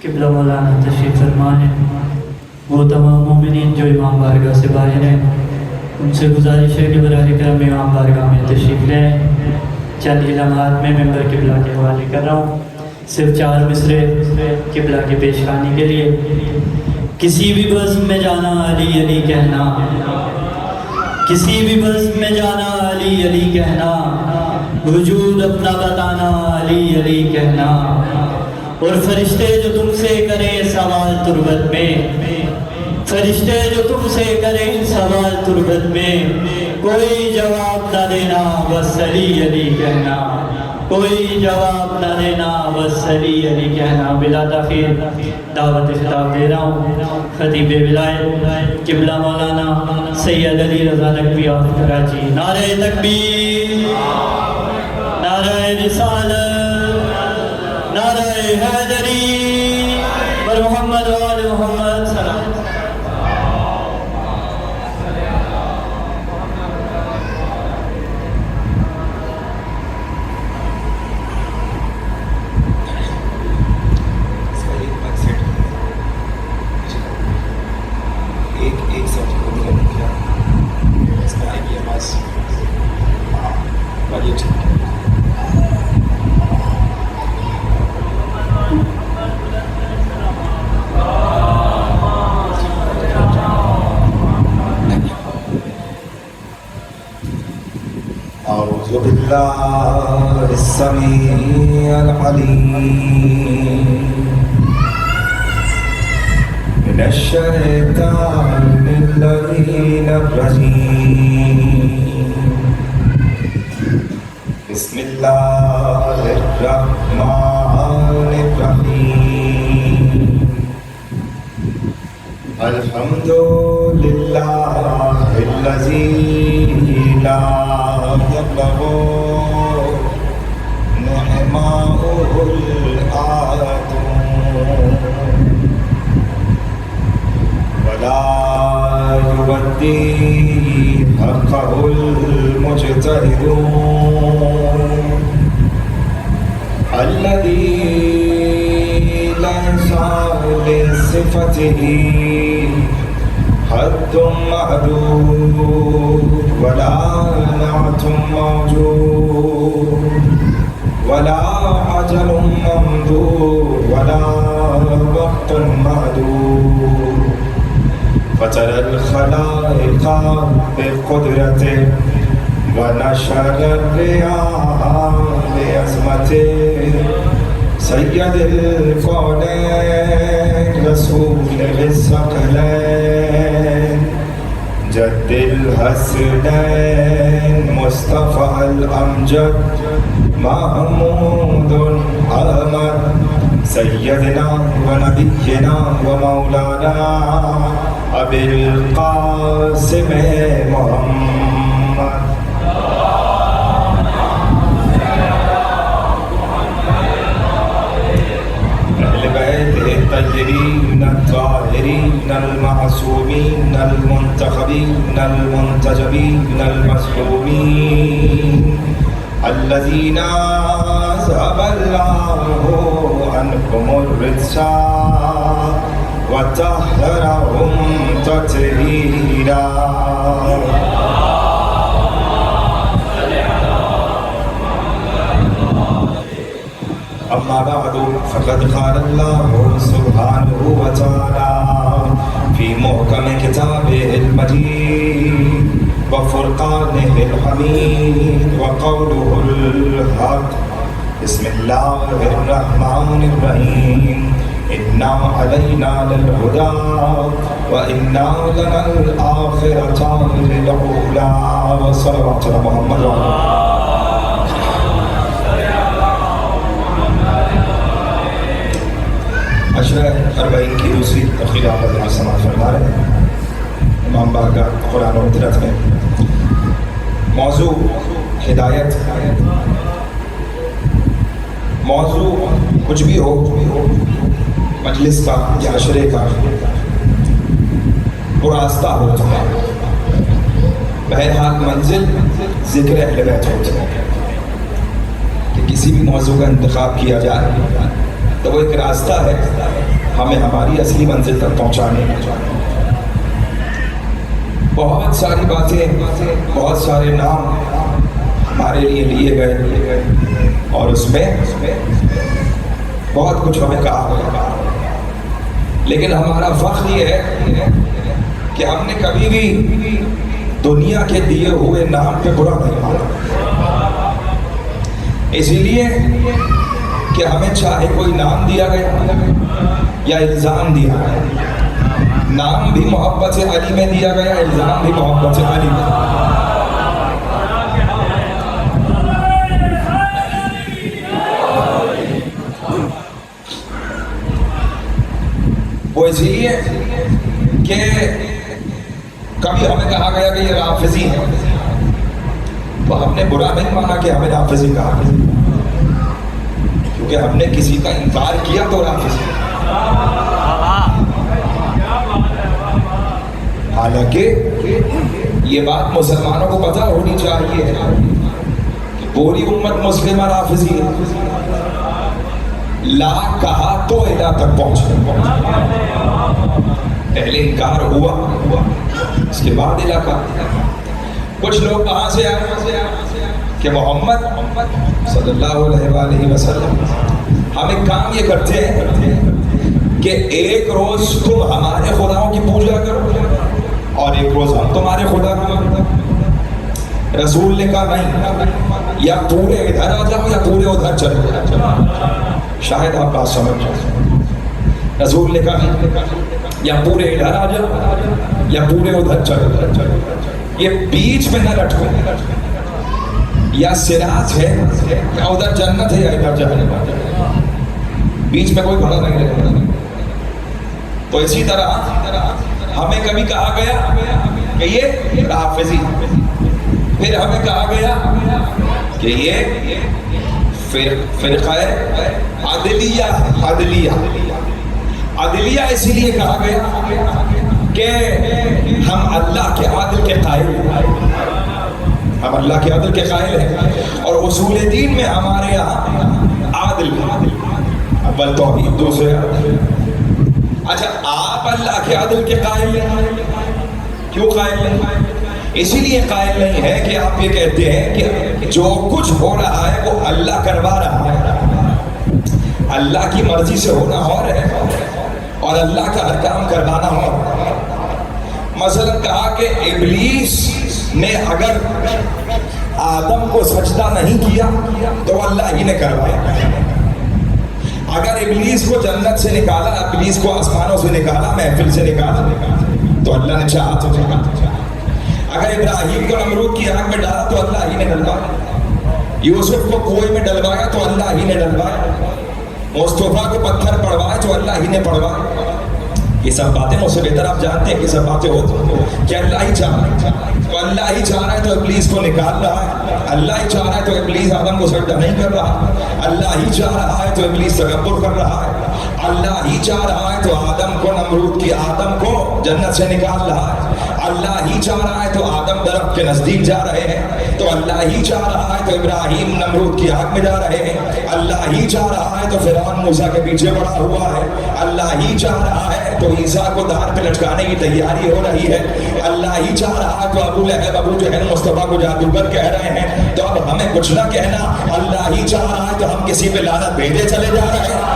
قبلہ مولانا تشریف فرمائیں۔ وہ تمام مومنین جو امام بارگاہ سے باہر ہیں ان سے گزارش ہے کہ براہ کرم امام بارگاہ میں تشریف لیں۔ چند ہی لمحات میں ممبر قبلہ کے حوالے کر رہا ہوں، صرف 4 مصرے قبلہ کے پیش خانی کے لیے۔ کسی بھی بزم میں جانا علی علی کہنا، کسی بھی بزم میں جانا علی علی کہنا، وجود اپنا بتانا علی علی کہنا، اور فرشتے جو تم سے کریں سوال تربت میں، فرشتے جو تم سے کریں سوال تربت میں، کوئی جواب نہ دینا بس علی علی کہنا، کوئی جواب نہ دینا بس علی علی کہنا۔ بلا تاخیر دعوت خطاب دے رہا ہوں خطیب ولایت قبلہ مولانا سید علی رضا نقوی آف کراچی۔ نعرہ تکبیر، نعرہ رسالت، نعرہ حیدری، پر محمد و آل محمد سلام۔ أعوذ بالله السميع العليم من الشيطان اللعين الرجيم. بسم الله الرحمن الرحيم. الحمد لله الذي لا يبلغ نعماء الآد ولا يودي حقه المجتهدون الذي ليس لصفته حد معدود ولا نعت موجود ولا أجل ممدود ولا وقت معدود. فترى الخلائق بقدرته ونشر الرياح بعظمته سيد الكونين رسول الثقلين جد الحسنين مصطفى الأمجد محمود أحمد سيدنا ونبينا ومولانا أبي القاسم محمد. الطيبين الطاهرين المعصومين المنتخبين المنتجبين المظلومين الذين أذهب الله عنهم الرجس وطهرهم تطهيرا. أما بعد فقد قال الله سبحانه وتعالى في محكم كتابه المجيد وفرقانه الحميد وقوله الحق. بسم الله الرحمن الرحيم. إنا علينا للهدى وإنا لنا الآخرة للأولى. وصلوات محمد عشرہ 40 کی دوسری تقریر آپ حضرات سماعت فرما رہے ہیں امام بارگاہ قرآن و فطرت میں. موضوع ہدایت. موضوع کچھ بھی ہو، مجلس کا یا عشرے کا راستہ ہوتا ہے. بہرحال منزل ذکر اہل بیت ہوتا ہے کہ کسی بھی موضوع کا انتخاب کیا جائے تو وہ ایک راستہ ہے ہمیں ہماری اصلی منزل تک پہنچانے کا۔ بہت ساری باتیں، بہت سارے نام ہمارے لیے لیے گئے اور اس میں بہت کچھ ہمیں کہا گیا، لیکن ہمارا فخر یہ ہے کہ ہم نے کبھی بھی دنیا کے دیے ہوئے نام پہ برا نہیں مانا، اسی لیے کہ ہمیں چاہے کوئی نام دیا گیا یا الزام دیا گیا، نام بھی محبت سے علی میں دیا گیا، الزام بھی محبت سے علی میں۔ وہ اس لیے کہ کبھی ہمیں کہا گیا کہ یہ رافضی ہے، تو ہم نے برا نہیں مانا کہ ہمیں رافضی کہا گیا، کیونکہ ہم نے کسی کا انکار کیا تو رافضی۔ حالانکہ یہ بات مسلمانوں کو پتہ ہونی چاہیے کہ پوری امت مسلمہ رافضی ہے، لا کہا تو الہ تک پہنچے، پہلے انکار ہوا اس کے بعد الہ کہا۔ کچھ لوگ کہاں سے آئے کہ محمد صلی اللہ علیہ وآلہ وسلم ہم ایک کام یہ کرتے ہیں کہ ایک روز تم ہمارے خداؤں کی پوجا کرو اور ایک روز ہم تمہارے خدا کا۔ رسول نے کہا نہیں، یا پورے ادھر آ جاؤ یا پورے ادھر چلو جاؤ۔ شاید آپ بات سمجھ جائیں، رسول نے کہا یا پورے ادھر آ جاؤ یا پورے ادھر چلو، یہ بیچ میں نہ لٹکو، یا صراط ہے یا ادھر جنت ہے یا ادھر جہنم، بیچ میں کوئی کھڑا نہیں رہے۔ تو اسی طرح ہمیں کبھی کہا گیا کہ یہ رافضی، پھر ہمیں کہا گیا کہ یہ فرقہ عدلیہ عدلیہ اسی لیے کہا گیا کہ ہم اللہ کے عدل کے قائل ہیں، ہم اللہ کے عدل کے قائل ہیں، اور اصول دین میں ہمارے یہاں عادل، اول توحید دوسرے عدل۔ اچھا آپ اللہ کے عدل کے قائل ہیں، کیوں قائل نہیں؟ اسی لیے قائل نہیں ہے کہ آپ یہ کہتے ہیں کہ جو کچھ ہو رہا ہے وہ اللہ کروا رہا ہے، اللہ کی مرضی سے ہونا اور ہے اور اللہ کا ہر کام کروانا اور۔ مثلا کہا کہ ابلیس نے اگر آدم کو سجدہ نہیں کیا تو اللہ ہی نے کروایا، اگر ابلیس کو جنت سے نکالا، ابلیس کو آسمانوں سے نکالا، محفل سے نکالا تو اللہ نے چاہا تو نکالا، اگر ابراہیم کو نمرود کی آگ میں ڈالا تو اللہ ہی نے ڈلوایا، یوسف کو کنویں میں ڈلوایا تو اللہ ہی نے ڈلوایا، مصطفیٰ کو پتھر پڑھوایا تو اللہ ہی نے پڑھوایا۔ یہ سب باتیں مجھ سے بہتر آپ جانتے ہیں کہ سب باتیں ہوتی ہیں کہ اللہ ہی چاہ رہا ہے، تو اللہ ہی چاہ رہا ہے تو ابلیس کو نکال رہا ہے، اللہ ہی چاہ رہا ہے تو ابلیس آدم کو سجدہ نہیں کر رہا، اللہ ہی چاہ رہا ہے تو ابلیس تکبر کر رہا ہے، اللہ ہی چاہ رہا ہے تو آدم کو نمرود کی آدم کو جنت سے نکال رہا ہے، اللہ ہی چاہ رہا ہے تو آدم درخت کے نزدیک جا رہے ہیں، تو اللہ ہی چاہ رہا ہے تو ابراہیم نمرود کی آگ میں جا رہے ہیں، اللہ ہی چاہ رہا ہے تو فرعون موسیٰ کے پیچھے پڑا ہوا ہے، اللہ ہی چاہ رہا ہے تو عیسیٰ کو دار پہ لٹکانے کی تیاری ہو رہی ہے، اللہ ہی چاہ رہا ہے تو ابو لہب ابو جہل مصطفیٰ کو جادوگر کہہ رہے ہیں، تو اب ہمیں کچھ نہ کہنا، اللہ ہی چاہ رہا ہے تو ہم کسی پہ لعنت بھیجے چلے جا رہے ہیں۔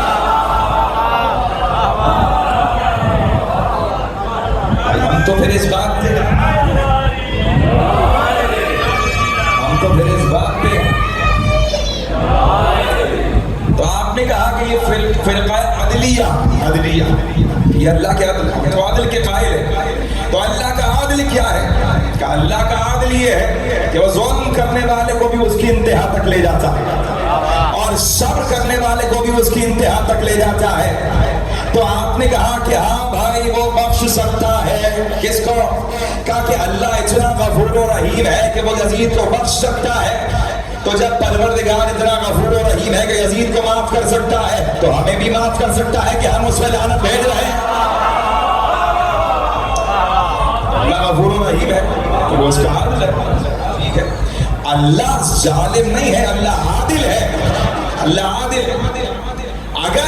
ہم تو پھر اس بات پہ تو آپ نے کہا کہ یہ فرقہ عدلیہ یہ اللہ کے عدل، تو عدل کے قائل ہے، تو اللہ کا عدل کیا ہے؟ کہ اللہ کا عدل یہ ہے کہ وہ ظلم کرنے والے کو بھی اس کی انتہا تک لے جاتا ہے اور صبر کرنے والے کو بھی اس کی انتہا تک لے جاتا ہے۔ تو آپ نے کہا کہ ہاں بھائی وہ بخش سکتا ہے، کس کو؟ کہا کہ اللہ اتنا غفور و رحیم ہے کہ وہ یزید کو بخش سکتا ہے، تو جب پروردگار اتنا غفور و رحیم ہے کہ یزید کو معاف کر سکتا ہے تو ہمیں بھی معاف کر سکتا ہے کہ ہم اس پہ لعنت بھیج رہے ہیں۔ اللہ غفور و رحیم ہے کہ وہ اس کا عادل ہے، ٹھیک ہے۔ اللہ ظالم نہیں ہے، اللہ عادل ہے، اللہ عادل ہے۔ اگر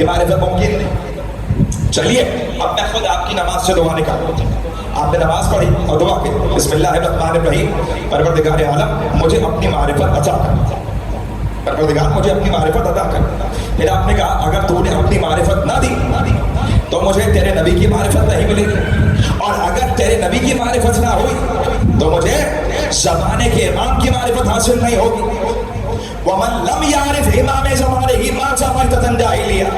کہ معرفت ممکن نہیں. چلیے اب میں خود آپ کی نماز سے دعا نکالتا ہوں. آپ نے نماز پڑھی اور دعا کی بسم اللہ الرحمن الرحیم پروردگار عالم مجھے اپنی معرفت عطا کر. پروردگار مجھے اپنی معرفت عطا کر. پھر آپ نے کہا اگر تو نے اپنی معرفت نہ دی تو مجھے تیرے نبی کی معرفت نہیں ملے گی, اور اگر تیرے نبی کی معرفت نہ ہوئی تو مجھے زمانے کے امام کی معرفت حاصل نہیں ہوگی. وَمَن لَمْ يَعْرِفْ إِمَامِ زَمَانِهِ مَاتَ مَيْتَةً جَاهِلِيَّةً,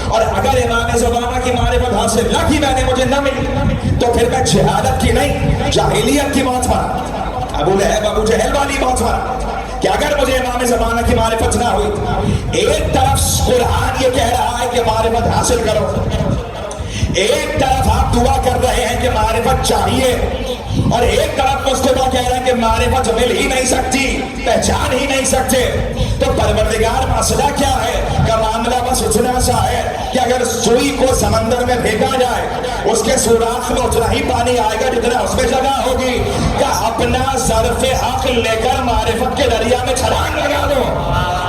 اور اگر امام زمانہ کی معرفت حاصل نہ کی میں نے مجھے نہ ملی تو پھر میں جہالت کی نہیں جاہلیت کی موت مرا, ابو لہب ابو جہل والی موت مرا. کہ اگر مجھے امام زمانہ کی معرفت نہ ہوئی, ایک طرف قرآن یہ کہہ رہا ہے کہ معرفت حاصل کرو, ایک طرف آپ دعا کر رہے ہیں کہ معرفت چاہیے, اور ایک طرف مصطفیٰ کہہ رہے ہیں کہ معرفت مل ہی نہیں سکتی, پہچان ہی نہیں سکتے. تو پروردگار مسئلہ کیا ہے؟ کہ معاملہ بس اتنا سا ہے کہ اگر سوئی کو سمندر میں پھینکا جائے اس کے سوراخ میں اتنا ہی پانی آئے گا جتنا اس میں جگہ ہوگی. کہ اپنا ظرف حق لے کر معرفت کے دریا میں چھلانگ لگا دو,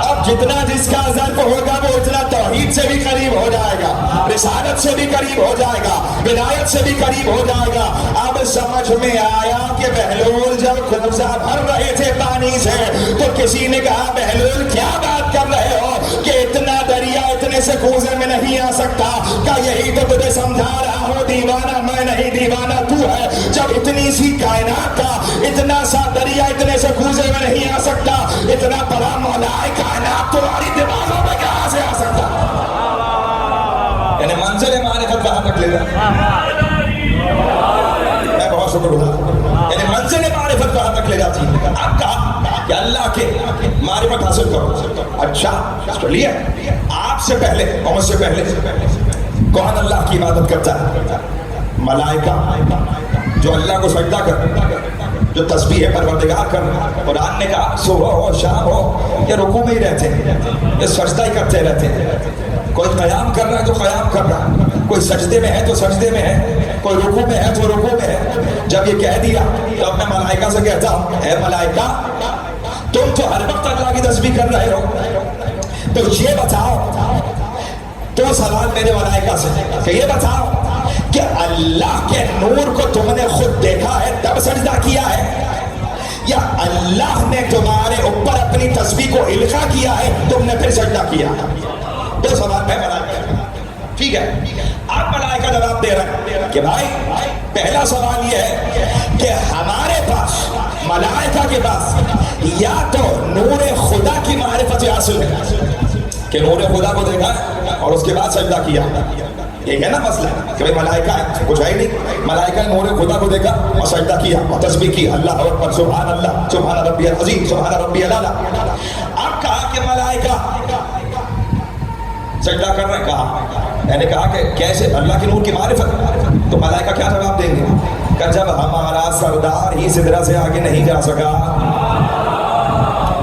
اب جتنا جس کا ظرف ہوگا وہ اتنا توحید سے بھی قریب ہو جائے گا, رسالت سے بھی قریب ہو جائے گا, ولایت سے بھی قریب ہو جائے گا. اب سمجھ میں آیا کہ بہلول جب کوزہ بھر رہے تھے پانی سے تو کسی نے کہا بہلول کیا بات کر رہے ہو کہ اتنا دریا اتنے سے کوزے میں نہیں آ سکتا. کہ یہی تو تجھے سمجھا رہا ہوں دیوانہ میں نہیں دیوانہ تو ہے. جب اتنی سی کائنات کا اتنا سا دریا اتنے سے کوزے میں نہیں آ سکتا, اتنا بڑا مولا کائنات تمہاری دماغوں میں کہاں سے آ سکتا؟ یعنی منزل معرفت کہاں تک لے گا؟ میں بہت شکر گزار. یعنی منزل معرفت کہاں تک لے جاتی ہے؟ اب کہا کہ اللہ کے معرفت حاصل کرو. اچھا چلیے آپ سے پہلے اور مجھ سے پہلے کون اللہ کی عبادت کرتا ہے؟ ملائکہ جو اللہ کو سجدہ کر, جو تسبیح پروردگار کر. قرآن نے کہا صبح ہو شام ہو یہ رکوع میں ہی رہتے ہیں, یہ سجدہ ہی کرتے رہتے ہیں. کوئی قیام کر رہا ہے تو قیام کر رہا ہے, کوئی سجدے میں ہے تو سجدے میں ہے, کوئی رکوع میں ہے تو رکوع میں ہے. جب یہ کہہ دیا تو اب میں ملائکہ سے کہتا ہوں اے ملائکہ تم تو ہر وقت اللہ کی تسبیح کر رہے ہو, تو یہ بتاؤ, تو سوال میرے ملائکہ سے کہ یہ بتاؤ کہ اللہ کے نور کو تم نے خود دیکھا ہے تب سجدہ کیا ہے, یا اللہ نے تمہارے اوپر اپنی تسبیح کو القاء کیا ہے تم نے پھر سجدہ کیا؟ دو سوال میں ملائکہ. ٹھیک ہے, آپ ملائکہ جواب دے رہے ہیں کہ بھائی پہلا سوال یہ ہے کہ ہمارے پاس ملائکہ کے پاس یا تو نور خدا کی معرفت حاصل ہے کہ نور خدا کو دیکھا اور اس کے بعد سجدہ کیا. یہ ہے نا مسئلہ کہ بھئی ملائکہ ہے, کچھ ہے ہی نہیں. ملائکہ نے نور خدا کو دیکھا اور سجدہ کیا اور تسبیح کی, اللہ اکبر سبحان اللہ سبحان ربی العظیم سبحان ربی الاعلیٰ. اب کہا کہ ملائکہ سجدہ کر رہے, کہا میں نے کہا کہ کیسے اللہ کے نور کی معرفت, تو ملائکہ کیا جواب دیں گے کہ جب ہمارا سردار ہی سدرہ سے آگے نہیں جا سکا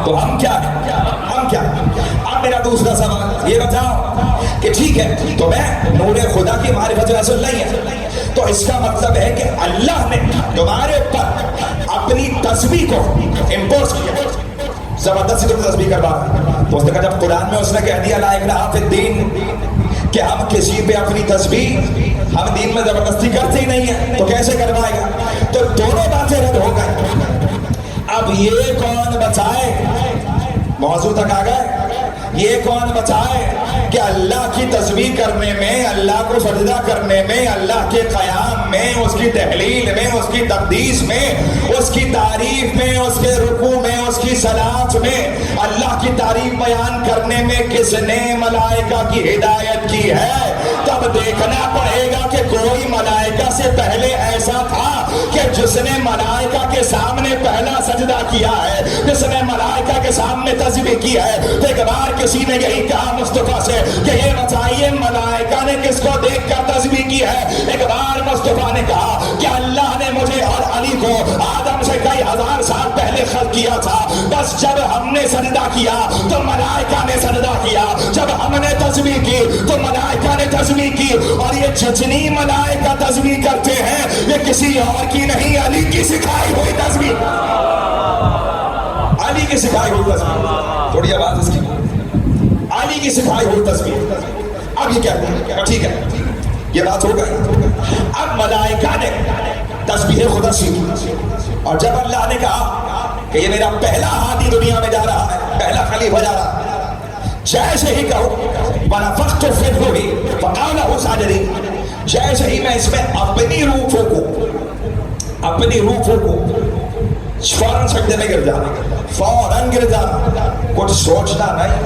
تو ہم کیا ہیں, ہم کیا ہیں. اب میرا دوسرا سوال یہ بتاؤ کہ ٹھیک ہے تو میں نور خدا کی معرفت حاصل نہیں ہے, تو اس کا مطلب ہے کہ اللہ نے تمہارے اوپر اپنی تسبیح کو امپوز کیا, زبردستی تم تسبیح کروا رہے. تو اس نے کہا جب قرآن میں اس نے کہہ دیا لا اکراہ فی الدین کہ ہم کسی پہ اپنی تسبیح ہم دین میں زبردستی کرتے ہی نہیں ہیں تو کیسے کروائے گا؟ تو دونوں باتیں رد ہو گئے. اب یہ کون بچائے, موضوع تک آ گئے, یہ کون بچائے کہ اللہ کی تسبیح کرنے میں, اللہ کو سجدہ کرنے میں, اللہ کے قیام میں, اس کی تحلیل میں, اس کی تقدیس میں, اس کی تعریف میں, اس کے رکوع میں, اس کی صلاۃ میں اللہ کی تعریف بیان کرنے میں کس نے ملائکہ کی ہدایت کی ہے؟ تب دیکھنا پڑے گا کہ کوئی ملائکہ سے پہلے ایسا تھا کہ جس نے ملائکہ کے سامنے پہلا سجدہ کیا ہے, جس نے ملائکہ کے سامنے تسبیح کی ہے. تو ایک بار کسی نے یہی کہا مصطفیٰ سے کہ یہ بتائیے ملائکہ نے کس کو دیکھ کر تسبیح کی ہے؟ ایک بار مصطفیٰ نے کہا کہ اللہ نے مجھے اور علی کو آدم سے کئی ہزار سال پہلے خلق کیا تھا, بس جب ہم نے سجدہ کیا تو ملائکہ نے سجدہ کیا, جب ہم نے تسبیح کی تو ملائکہ نے تسبیح کی. اور یہ جتنی ملائکہ تسبیح کرتے ہیں یہ کسی اور کی نہیں, علی کی سکھائی ہوئی تسبیح, علی کی سکھائی ہوئی تسبیح. تھوڑی آواز اس کی, علی کی سکھائی ہوئی تسبیح. اب یہ کہہ دیا ٹھیک ہے یہ بات ہو گئی. اب ملائکہ نے تسبیح خدا سیکھی اور جب اللہ نے کہا کہ یہ میرا پہلا ہادی دنیا میں جا رہا ہے, پہلا خلیفہ جا رہا ہے, جیسے ہی کہو وَنَفَخْتُ فِي الرُّوحِ فَقَعُوا لَهُ سَاجِدِينَ, جیسے ہی میں اس میں اپنی روح پھونکوں فوراً سجدے میں گر جانا, فوراً گر جانا, کچھ سوچنا نہیں.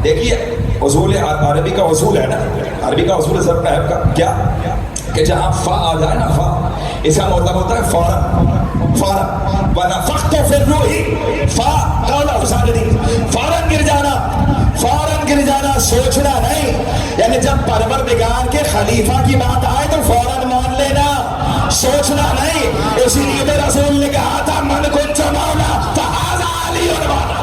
دیکھیے اصول عربی کا اصول ہے نا, عربی کا اصول ہے ضرب نحو کا کیا کہ جہاں فا آ جائے نا, فا اس کا مطلب ہوتا ہے فوراً فوراً. وَنَفَخْتُ فِي الرُّوحِ فَقَعُوا لَهُ سَاجِدِينَ, فوراً گر جانا, فوراً گر جانا, سوچنا نہیں. یعنی جب پروردگار کے خلیفہ کی بات آئے تو فوراً مان لینا, سوچنا نہیں. اسی لیے تو رسول نے کہا تھا من كنت مولا فهذا علی مولا.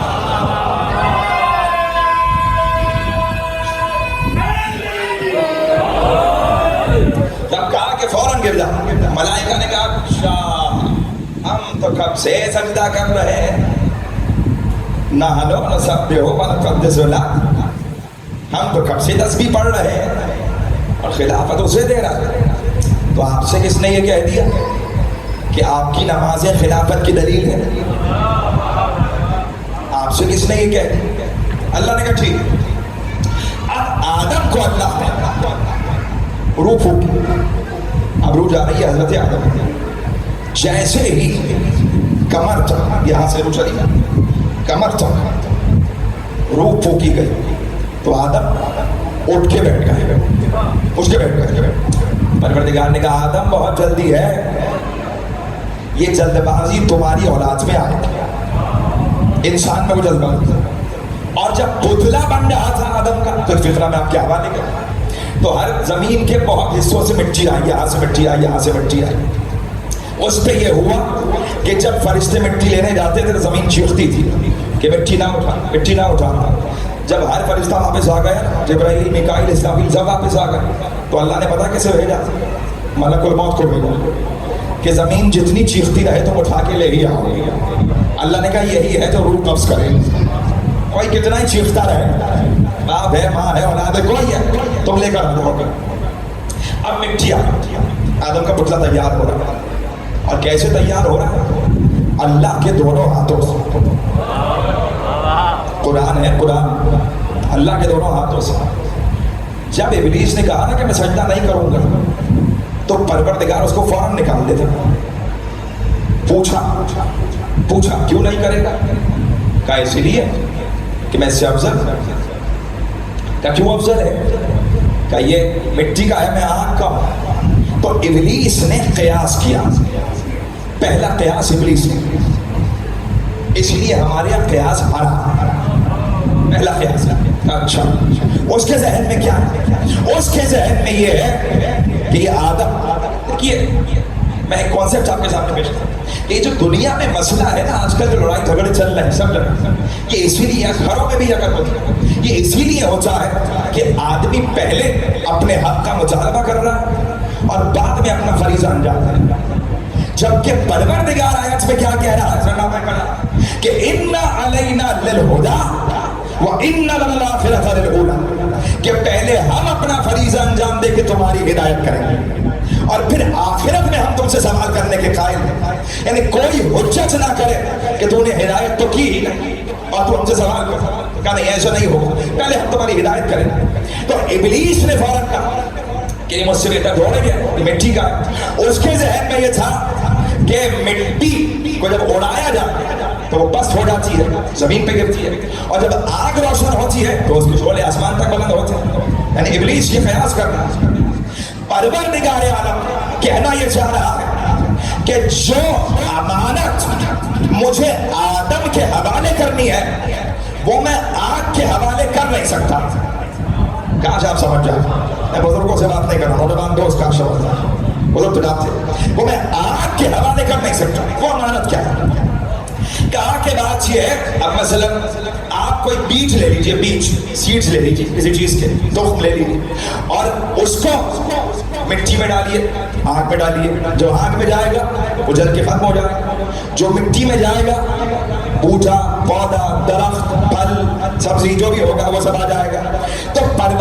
جب کہا کہ فوراً گر جا, ملائکہ نے کہا اچھا ہم تو کب سے سجدہ کر رہے ہیں, نحن نسبح ونقدس لک, ہم تو کب سے تسبیح پڑھ رہے ہیں اور خلافت اسے دے رہا ہے. تو آپ سے کس نے یہ کہہ دیا کہ آپ کی نمازیں خلافت کی دلیل ہے؟ آپ سے کس نے یہ کہہ دیا؟ اللہ نے کہا ٹھیک. اب آدم کو اللہ نے روح پھونکی, اب روح جا رہی ہے حضرت آدم, جیسے ہی کمر تک, یہاں سے روح چلی کمر تک روح پھونکی گئی تو آدم اٹھ کے بیٹھ گئے. پروردگار نے کہا آدم بہت جلدی ہے, یہ جلد بازی تمہاری اولاد میں آئے گی, انسان میں وہ جلد بازی. اور جب پتلا بن رہا تھا آدم کا تو فطرہ میں آپ کے حوالے کریں تو ہر زمین کے بہت حصوں سے مٹی آئی, یہاں سے مٹی آئی, یہاں سے مٹی آئی. اس پہ یہ ہوا کہ جب فرشتے مٹی لینے جاتے تھے تو زمین چیختی تھی کہ مٹی نہ اٹھا, مٹی نہ اٹھا. جب ہر فرشتہ واپس آ گیا, جبرائیل, میکائیل, اسرافیل سب واپس آ گئے تو اللہ نے پتا کیسے بھیجا, ملک الموت کو بھیجا کہ زمین جتنی چیختی رہے تم اٹھا کے لے ہی آؤ. اللہ نے کہا یہی ہے جو روح قبض کرے, کوئی کتنا ہی چیختا رہے, باپ ہے, ماں ہے, اولاد ہے, کوئی ہے, تم لے کر آ جاؤ. اب مٹی آ گئی, آدم کا پتلا تیار ہو رہا ہے. اور کیسے تیار ہو رہا ہے؟ اللہ کے دونوں ہاتھوں سے. قرآن ہے, قرآن اللہ کے دونوں ہاتھوں سے. جب ابلیس نے کہا نا کہ میں سجدہ نہیں کروں گا تو پروردگار اس کو فوراً نکال دیتے. پوچھا کیوں نہیں کرے گا؟ کہا اسی لیے کہ میں اس سے افضل. کہا کیوں افضل ہے؟ کہا یہ مٹی کا ہے, میں آگ کا ہوں. تو ابلیس نے قیاس کیا, پہلا قیاس ابلیس نے, اس لیے ہمارے یہاں قیاس حرام, پہلا قیاس. اچھا اس کے ذہن میں کیا ہے؟ اس کے ذہن میں یہ ہے کہ یہ آدم, میں ایک کانسیپٹ آپ کے سامنے پیش کرتا ہوں کہ جو دنیا میں مسئلہ ہے نا آج کل جو لڑائی جھگڑے چل رہے ہیں سب لڑائی, یہ اسی لیے گھروں میں بھی اگر ہوتی ہے, یہ اسی لیے ہوتا ہے کہ آدمی پہلے اپنے حق کا مطالبہ کر رہا ہے اور بعد میں اپنا فریضہ انجام دے رہا ہے. جبکہ پروردگار آیت میں کیا کہہ رہا ہے سنا میں کہا کہ ان علینا للہدی وان للآخرۃ للأولی, کہ پہلے ہم اپنا فریضہ انجام دے کے تمہاری ہدایت کریں گے اور پھر آخرت میں ہم تم سے سوال کرنے کے قائل ہیں. یعنی کوئی حجت نہ کرے کہ تو نے ہدایت تو کی اور تو ہم سے سوال کر, کہا نہیں ایسا نہیں ہوگا, پہلے ہم تمہاری ہدایت کریں. تو ابلیس نے فوراً کہا کہ یہ مجھ سے بہتر دوڑے گیا, یہ مٹی کا. اس کے ذہن میں یہ تھا کہ مٹی کو جب اڑایا جائے تو وہ پست ہو جاتی ہے, زمین پہ گرتی ہے, اور جب آگ روشن ہوتی ہے تو اس کے شعلے آسمان تک بلند ہوتے ہیں. یعنی ابلیس یہ قیاس کرنا. پروردگار عالم کہنا یہ چاہ رہا ہے کہ جو امانت مجھے آدم کے حوالے کرنی ہے وہ میں آگ کے حوالے کر نہیں سکتا. کاش آپ سمجھ جائیں, میں بزرگوں سے بات نہیں کر رہا ہوں, نوجوان دوست کا شبد بزرگ تو جانتے, وہ میں آگ کے حوالے کر نہیں سکتا. وہ امانت کیا ہے؟ کہا کہ بات یہ ہے, اب مثلا آپ کوئی بیج لے لیجئے, بیج سیڈز لے لیجئے کسی چیز کے, تخم لے لیجئے اور اس کو مٹی میں ڈالیے, آگ میں ڈالیے. جو آگ میں جائے گا وہ جل کے ختم ہو جائے گا. جو مٹی میں جائے گا بوٹا, پودا, درخت, پھل, سبزی جو بھی ہوگا وہ سب آ جائے گا.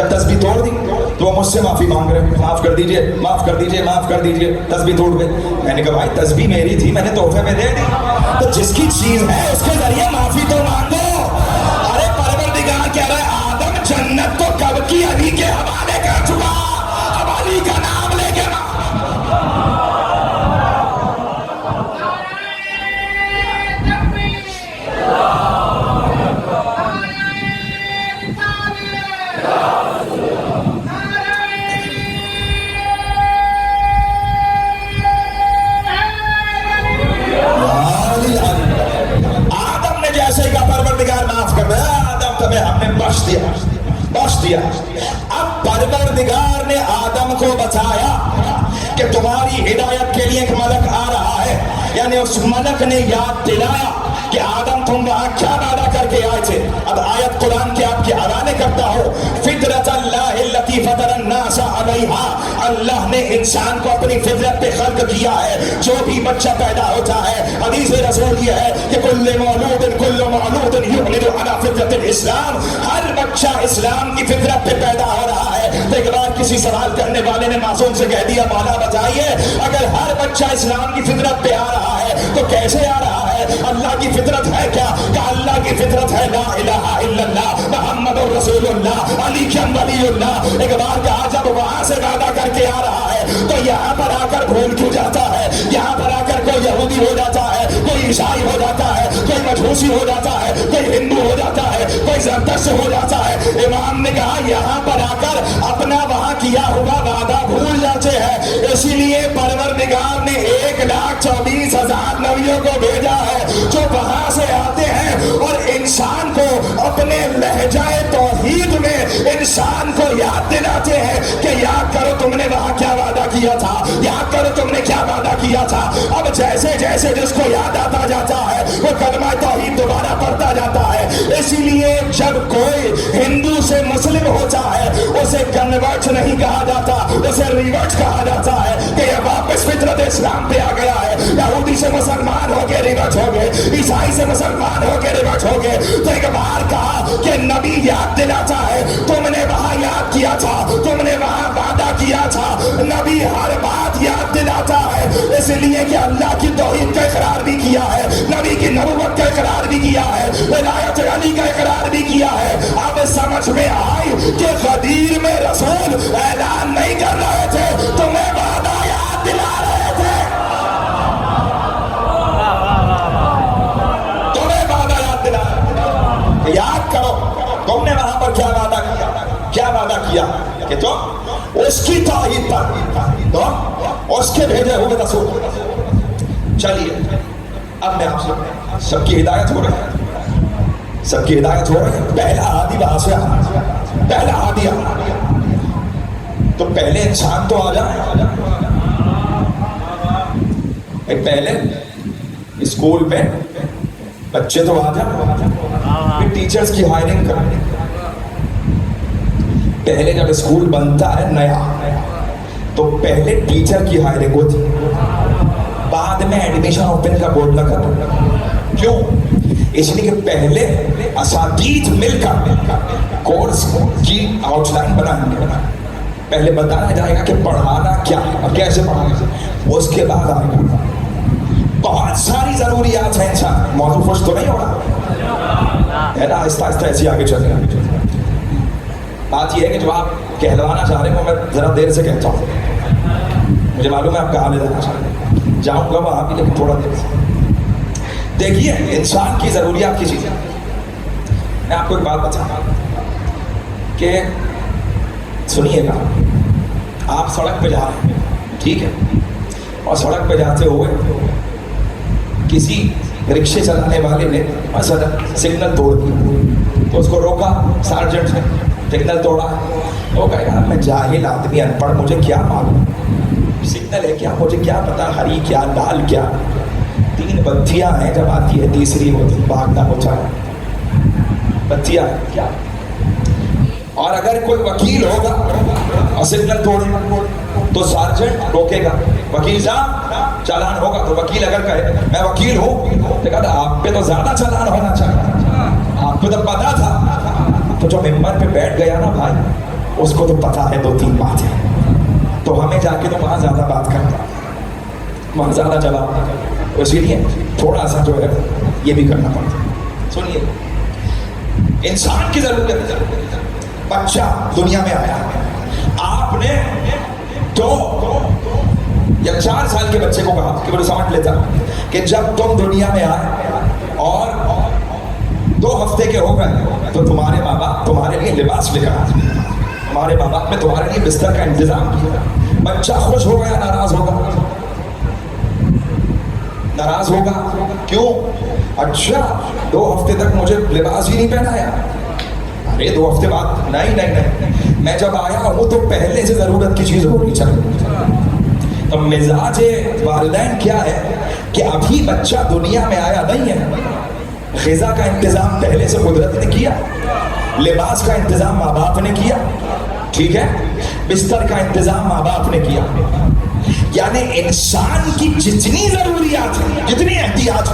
جب تسبیح توڑ دی تو وہ مجھ سے معافی مانگ رہے ہیں، معاف کر دیجئے، معاف کر دیجئے، معاف کر دیجئے، تسبیح توڑ گئی۔ میں نے کہا بھائی تسبیح میری تھی، میں نے تحفے میں دے دی، تو جس کی چیز ہے اس کے ذریعے معافی تو مانگو۔ ارے پروردگار کہہ رہا ہے آدم جنت تو کب کی علی کے حوالے کر چکا، اب علی کا نام لے کے ہم نے بخش دیا۔ اب پروردگار نے آدم کو بتایا کہ تمہاری ہدایت کے لیے ایک ملک آ رہا ہے، یعنی اس ملک نے یاد دلایا کہ آدم تم وہاں کیا وعدہ کر کے آئے تھے۔ اب آیت قرآن کے آپ کے حوالے کرتا ہو، فطرت اللہ التی فطر الناس علیہا، اللہ نے انسان کو اپنی فطرت پہ خلق کیا ہے۔ جو بھی بچہ پیدا ہوتا ہے، حدیث رسول یہ ہے کہ کل مولود یولد علی فطرت الاسلام، ہر بچہ اسلام کی فطرت پہ پیدا ہو رہا ہے۔ تو ایک بار کسی سوال کرنے والے نے معصوم سے کہہ دیا مولا بتائیے اگر ہر بچہ اسلام کی فطرت پہ آ رہا ہے تو کیسے آ رہا ہے؟ اللہ کی فطرت ہے کیا؟ کہ اللہ کی فطرت ہے لا الہ الا اللہ محمد رسول اللہ علی ولی اللہ۔ ایک بار کہا جب وہاں سے وعدہ کر کے آ رہا ہے تو یہاں پر آ کر بھول کیوں جاتا ہے؟ یہاں پر آ کر کوئی یہودی ہو جاتا ہے، کوئی عیسائی ہو جاتا ہے، کوئی مجوسی ہو جاتا ہے، کوئی ہندو ہو جاتا ہے، کوئی زرتشت ہو جاتا ہے۔ امام نے کہا یہاں پر آ کر اپنا وہاں کیا ہوا وعدہ بھول جاتے ہیں، اسی لیے پروردگار نے 1,24,000 نبیوں کو بھیجا ہے جو وہاں سے آتے ہیں اور انسان کو اپنے لہجہ توحید میں انسان کو یاد دلاتے ہیں کہ یاد کرو تم نے وہاں کیا وعدہ کیا تھا، یاد کرو تم نے کیا وعدہ کیا تھا۔ اب جیسے جیسے جس کو یاد آتا جاتا ہے وہ کلمہ توحید دوبارہ پڑھتا جاتا ہے۔ اسی لیے جب کوئی ہندو سے مسلم ہوتا ہے اسے کنورٹ نہیں کہا جاتا، اسے ریورٹ کہا جاتا ہے کہ یہ واپس فطرت اسلام پہ آ گیا ہے۔ یہودی سے مسلمان ہو کے ریورٹ ہو گئے، عیسائی سے مسلمان ہو کے ریورٹ ہو گئے۔ تو ایک بار کہا کہ نبی یاد دلاتا ہے تم نے وہاں یاد کیا تھا، تم نے وہاں وعدہ کیا تھا۔ نبی ہر بات یاد دلاتا ہے اس لیے کہ اللہ کی توحید کا اقرار بھی کیا ہے، نبی کی نبوت کا اقرار بھی کیا ہے، ولایت علی کا اقرار بھی کیا ہے۔ اب سمجھ میں آئی کہ غدیر میں رسول اعلان نہیں کر رہے تھے، تمہیں وعدہ یاد دلا رہے تھے، تمہیں وعدہ یاد دلا رہے تھے۔ یاد کرو تم نے وہاں پر کیا وعدہ کیا، کیا وعدہ کیا کہ تم اس کی توحید پر، تو اس کے بھیجے ہوئے رسول۔ چلیے اب میں آپ سے سب کی ہدایت ہو رہی ہے، سب کی ہدایت ہو رہی ہے۔ پہلا آدھی وہاں سے پہلا آدھی تو پہلے انسان تو آ جائے، پہلے اسکول پہ بچے تو آ جائیں، پھر ٹیچرز کی ہائرنگ کریں۔ پہلے جب اسکول بنتا ہے نیا تو پہلے ٹیچر کی ہائرنگ ہوتی، بعد میں ایڈمیشن اوپن کا بورڈ لگا۔ کیوں؟ اس لیے کہ پہلے اساتذہ مل کر کورس کی آؤٹ لائن بنائیں گے، پہلے بتایا جائے گا کہ پڑھانا کیا اور کیسے پڑھانا، اس کے بعد آئے گا۔ بہت ساری ضروریات ہیں، انسان موضوع خوش تو نہیں ہو رہا ہے نا، آہستہ آہستہ ایسے آگے چلے گا۔ بات یہ ہے کہ جو آپ کہلوانا چاہ رہے ہیں وہ میں ذرا دیر سے کہتا ہوں، مجھے معلوم ہے آپ کہاں لے جانا چاہ رہے ہیں، جاؤں گا وہاں بھی لیکن تھوڑا دیر سے۔ دیکھیے انسان کی ضروریات کی چیزیں، میں آپ کو ایک بات بتاؤں کہ سنیے گا، آپ سڑک پہ جا رہے ہیں، ٹھیک ہے، اور سڑک پہ جاتے ہوئے کسی رکشے چلانے والے نے مثلا سگنل توڑ دیا تو اس کو روکا سارجنٹ نے، سگنل توڑا، وہ کہے گا میں جاہل آدمی ان پڑھ، مجھے کیا معلوم سگنل ہے کیا، مجھے کیا پتا ہری کیا لال کیا، 3 بتیاں ہیں، جب آتی ہے تیسری ہوتی بھاگنا ہوتا ہے، بتیاں ہیں کیا۔ اور اگر کوئی وکیل ہوگا اور سگنل توڑے تو سارجنٹ روکے گا، وکیل صاحب چالان ہوگا، تو وکیل اگر کہے میں وکیل ہوں تو کہتا آپ پہ تو زیادہ چالان ہونا چاہیے، آپ کو تو پتا تھا۔ تو جو ممبر پہ بیٹھ گیا نا بھائی، اس کو تو پتا ہے 2-3 باتیں, تو ہمیں جا کے تو وہاں زیادہ بات کرتا, وہاں زیادہ جواب, اسی لیے تھوڑا سا جو ہے یہ بھی کرنا پڑتا. سنیے, انسان کی ضرورت ہے. بچہ دنیا میں آیا, آپ نے 2 یا 4 سال کے بچے کو کہا کہ وہ سمجھ لیتا کہ جب تم دنیا میں آئے اور 2 ہفتے کے ہو گئے تو تمہارے ماں باپ تمہارے لیے لباس لے کر آئے, تمہارے ماں باپ نے تمہارے لیے بستر کا انتظام کیا. بچہ خوش ہو گیا, ناراض ہوگا؟ ناراض ہوگا. کیوں؟ اچھا 2 ہفتے تک مجھے لباس ہی نہیں پہنایا. ارے 2 ہفتے بعد نہیں, میں جب آیا ہوں تو پہلے سے ضرورت کی چیز ہونی چاہیے. تو مزاج والدین کیا ہے کہ ابھی بچہ دنیا میں آیا نہیں ہے, غذا کا انتظام پہلے سے قدرت نے کیا, لباس کا انتظام ماں باپ نے کیا, ٹھیک ہے, بستر کا انتظام ماں باپ نے کیا. یعنی انسان کی جتنی ضروریات ہیں, جتنی احتیاج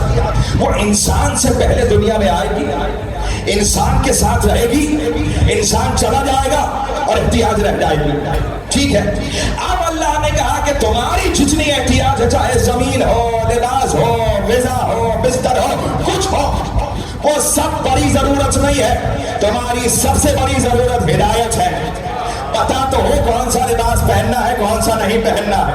وہ انسان سے پہلے دنیا میں آئے گی, انسان کے ساتھ رہے گی, انسان چلا جائے گا اور احتیاج رہ جائے گی. ٹھیک ہے, اب اللہ نے کہا کہ تمہاری جتنی احتیاج ہے, چاہے زمین ہو, لباس ہو, غذا ہو, بستر ہو, کچھ ہو, وہ سب بڑی ضرورت نہیں ہے. تمہاری سب سے بڑی ضرورت ہدایت ہے. پتا تو ہو کون سا لباس پہننا ہے, کون سا نہیں پہننا ہے,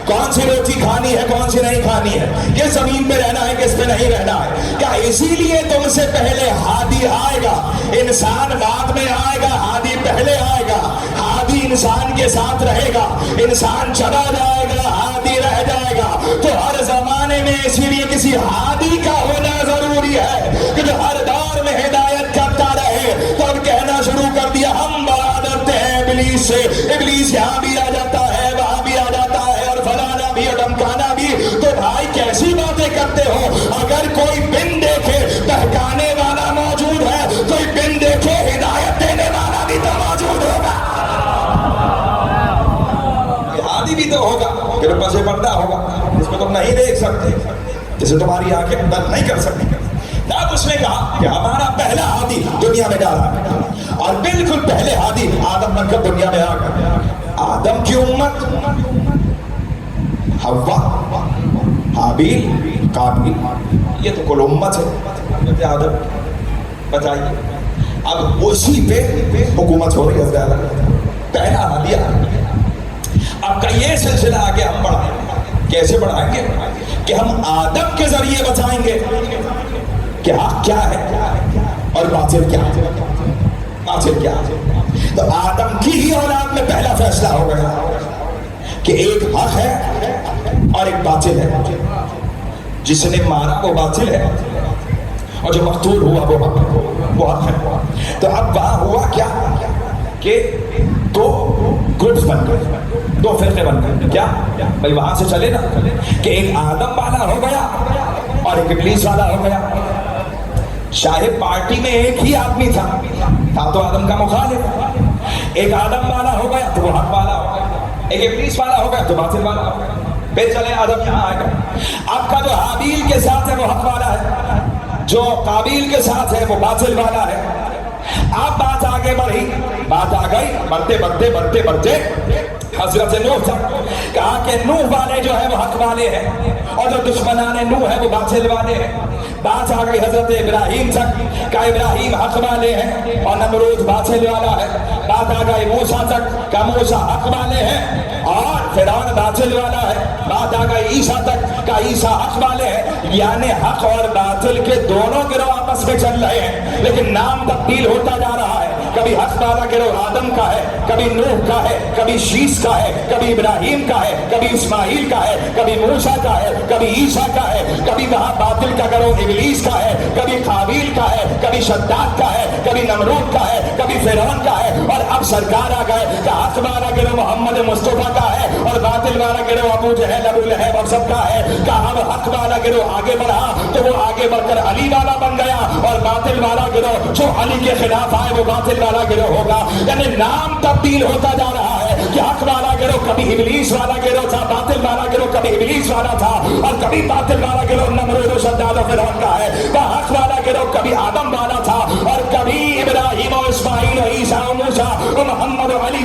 کون سی روٹی کھانی ہے, کون سی نہیں کھانی ہے, کس زمین پہ رہنا ہے, کس پہ نہیں رہنا ہے. کیا اسی لیے تم سے پہلے ہادی آئے گا, انسان بعد میں آئے گا, ہادی پہلے آئے گا. ہادی انسان کے ساتھ رہے گا, انسان چلا جائے گا, ہادی رہ جائے گا. تو ہر زمانے میں اسی لیے کسی ہادی کا ہونا ضروری ہے کہ جو ہر دور میں ہدایت کرتا رہے. تو اب کہنا شروع کر دیا, ہم بڑا ڈرتے ہیں ابلیس سے, ابلیس یہاں بھی آ جاتا ہے, وہاں بھی آ جاتا ہے, اور فلانا بھی اور دھمکانا بھی. تو بھائی کیسی باتیں کرتے ہو؟ اگر کوئی بن دیکھے بہکانے والا موجود ہے, کوئی بن دیکھے ہدایت دینے والا بھی تو موجود ہوگا, ہادی بھی تو ہوگا, پھر پس پردہ ہوگا جس کو تم نہیں دیکھ سکتے, جسے تمہاری آنکھیں بند نہیں کر سکتی. اب اس نے کہا کہ ہمارا پہلا ہادی دنیا میں ڈالا, اور بالکل پہلے ہادی آدم بن کر دنیا میں آ گئے. آدم کی امت, حوا, حابیل, قابیل, یہ تو کل امت ہے آدم. بتائیے, اب اسی پہ حکومت ہو رہی ہے. پہلا ہادی. اب کا یہ سلسلہ آگے ہم بڑھائیں. کیسے بڑھائیں گے؟ کہ ہم آدم کے ذریعے بتائیں گے کہ حق کیا ہے اور باطل کیا ہے. باطل کیا ہے؟ تو آدم کی ہی اولاد میں پہلا فیصلہ ہو گیا کہ ایک حق ہے اور ایک باطل ہے. جس نے مارا وہ باطل ہے, اور جو مقتول ہوا وہ حق ہے. تو اب وہاں ہوا کیا کہ 2 گروپس بن گئے, 2 فرقے بن گئے. کیا بھائی وہاں سے چلے نا کہ ایک آدم والا ہو گیا اور ایک ابلیس والا ہو گیا. شاہد پارٹی میں ایک ہی آدمی تھا تو آدم کا مخالف. ایک آدم والا ہو گیا تو وہ حق والا ہو گیا, ایک ابلیس والا ہو گیا تو باطل والا ہو گیا. پھر چلے آدم یہاں آئے گا. اب کا جو حابیل کے ساتھ ہے وہ حق والا ہے, جو قابیل کے ساتھ ہے وہ باطل والا ہے. اب بات آگے بڑھی, بات آ گئی بڑھتے بڑھتے حضرت نوح تک. کہا کہ نوح والے جو ہے وہ حق والے ہیں, اور جو دشمنان نوح ہے وہ باطل والے ہیں. بات آ گئی حضرت ابراہیم تک. کہا ابراہیم حق والے ہیں اور نمرود باطل والا ہے. بات آ گئی موسیٰ تک. کہا موسیٰ حق والے ہیں اور فرعون باطل والا ہے. بات آ گئی عیسیٰ تک. کہا عیسیٰ حق والے ہیں. یعنی حق اور باطل کے دونوں گروہ آپس میں چل رہے ہیں, لیکن نام تبدیل ہوتا جا رہا ہے. کبھی حق والا گروہ آدم کا ہے, کبھی نوح کا ہے, کبھی شیس کا ہے, کبھی ابراہیم کا ہے, کبھی اسماعیل کا ہے, کبھی موسیٰ کا ہے, کبھی عیسیٰ کا ہے, کبھی وہاں باطل کا گروہ ابلیس کا ہے, کبھی قابیل کا ہے, کبھی شداد کا ہے, کبھی نمرود کا ہے, کبھی فرعون کا ہے. اور اب سرکار آ گئے کہ حق والا گروہ محمد مصطفیٰ کا ہے اور باطل والا گروہ ابو جہل, ابو لہب اور سب کا ہے. کہا اب حق والا گروہ آگے بڑھا تو وہ آگے بڑھ کر علی والا بن گیا, اور باطل والا گروہ جو علی کے خلاف آئے وہ باطل والا گروہ ہوگا. یعنی نام تبدیل ہوتا جا رہا ہے کہ حق والا گروہ کبھی ابلیس والا گروہ تھا, باطل والا گروہ کبھی ابلیس والا تھا, اور کبھی باطل والا گروہ نمرود و شداد و فرعون کا ہے. حق والا گروہ کبھی آدم والا تھا اور کبھی ابراہیم و اسماعیل و عیسیٰ و موسیٰ و محمد و علی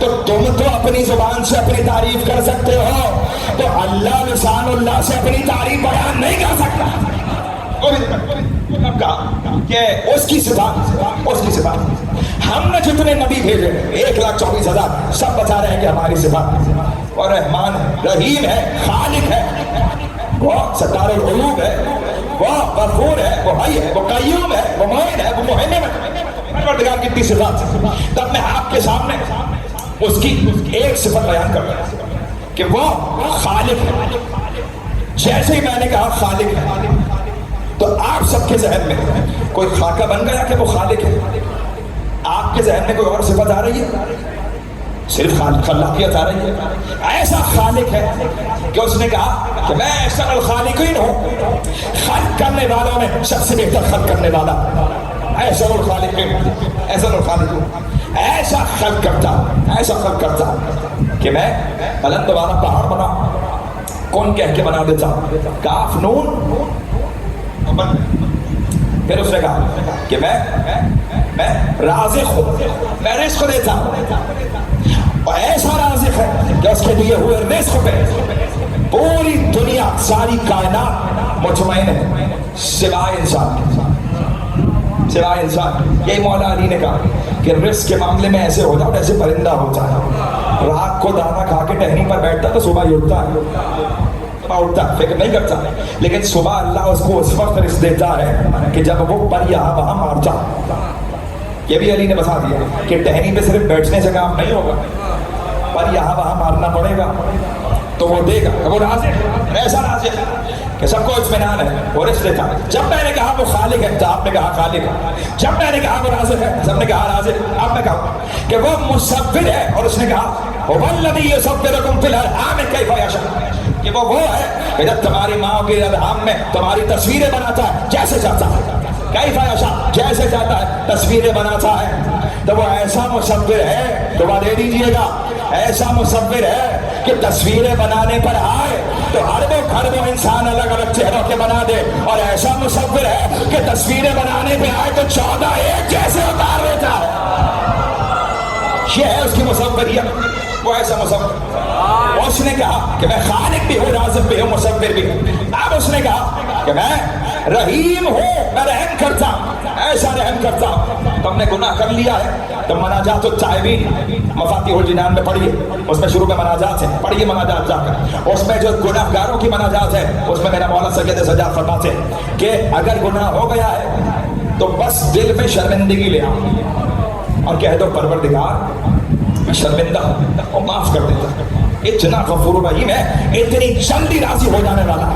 تو تم تو اپنی زبان سے اپنی تعریف کر سکتے ہو، تو اللہ لسان اللہ سے اپنی تعریف بیان نہیں کر سکتا۔ اب کہا کہ اس کی صفات ہم نے جتنے نبی بھیجے 1,24,000 سب بتا رہے ہیں کہ ہماری صفات، اور رحمان ہے، رحیم ہے، خالق ہے، وہ ستار العیوب ہے، وہ غفور ہے، وہ حی ہے، وہ قیوم ہے، وہ معین ہے، وہ محنم ہے، پروردگار کی 30 صفات۔ تب میں آپ کے سامنے اس کی ایک صفت بیان کر رہا ہوں کہ وہ خالق ہے۔ جیسے ہی میں نے کہا خالق ہے تو آپ سب کے ذہن میں کوئی خاکہ بن گیا کہ وہ خالق ہے؟ آپ کے ذہن میں کوئی اور صفت آ رہی ہے؟ صرف خلاقیت آ رہی ہے؟ ایسا خالق ہے کہ اس نے کہا کہ میں احسن الخالقین ہوں، خلق کرنے والوں میں سب سے بہتر خلق کرنے والا، احسن الخالقین، احسن الخالقین، ایسا خلق کرتا کہ میں بلند والا پہاڑ بنا، کون کہہ کے بنا دیتا، کاف نون، پھر اس نے کہا کہ میں رازق ہوں، میں رزق دیتا ہوں، اور ایسا رازق ہے کہ اس کے دیے ہوئے رزق پہ پوری دنیا، ساری کائنات مطمئن ہے سوائے انسان۔ یہی مولا علی نے کہا کہ رزق کے معاملے میں ایسے ہو جاؤ ایسے پرندہ ہو جائے، رات کو دانا کھا کے ٹہنی پر بیٹھتا تو صبح ہی اٹھتا فکر نہیں کرتا، لیکن صبح اللہ اس کو اس وقت رزق دیتا ہے کہ جب وہ پر یہاں وہاں مارتا۔ یہ بھی علی نے بتا دیا کہ ٹہنی پہ صرف بیٹھنے سے کام نہیں ہوگا، پر یہاں وہاں مارنا پڑے گا تو وہ دے گا۔ وہ رازق، ایسا رازق کہ سب کو اطمینان ہے، وہ رزق دیتا۔ جب میں نے کہا وہ خالق ہے تو آپ نے کہا خالق ہے، جب میں نے کہا وہ رازق ہے سب نے کہا رازق، آپ نے کہا کہ وہ مصور ہے، اور اس نے کہا هو الذی یصورکم فی الارحام کیف یشاء، کہ وہ ہے کہ جب تمہاری ماں کے ارحام میں تمہاری تصویریں بناتا ہے جیسے چاہتا ہے، کیف یشاء، جیسے چاہتا ہے تصویریں بناتا ہے۔ تو وہ ایسا مصور ہے، دعا دے دیجئے گا، ایسا مصور ہے کہ تصویریں بنانے پر آئے تو اربوں خربوں انسان الگ الگ چہروں کے بنا دے، اور ایسا مصور ہے کہ تصویریں بنانے پہ آئے تو 14 ایک جیسے اتار دیتا ہے۔ یہ ہے اس کی مصوریت، وہ ایسا مصور۔ اس نے کہا کہ میں خالق بھی ہوں، رازق بھی ہوں، مصور بھی ہوں۔ اب اس نے کہا کہ میں رحیم ہوں، میں رحم کرتا ہوں، ایسا رحم کرتا ہوں۔ تم نے گناہ کر لیا ہے تو مناجات التائبین مفاتیح الجنان میں پڑھیے، اس میں شروع میں مناجات ہیں، پڑھیے مناجات جا کر، اس میں جو گناہ گاروں کی مناجات ہے اس میں میرا مولا سید سجاد فرماتے ہیں کہ اگر گناہ ہو گیا ہے تو بس دل میں شرمندگی لے آؤ اور کہہ دو پروردگار میں شرمندہ ہوں اور معاف کر دیتا ہوں۔ اتنا غفور رحیم ہے، اتنی جلدی راضی ہو جانے والا،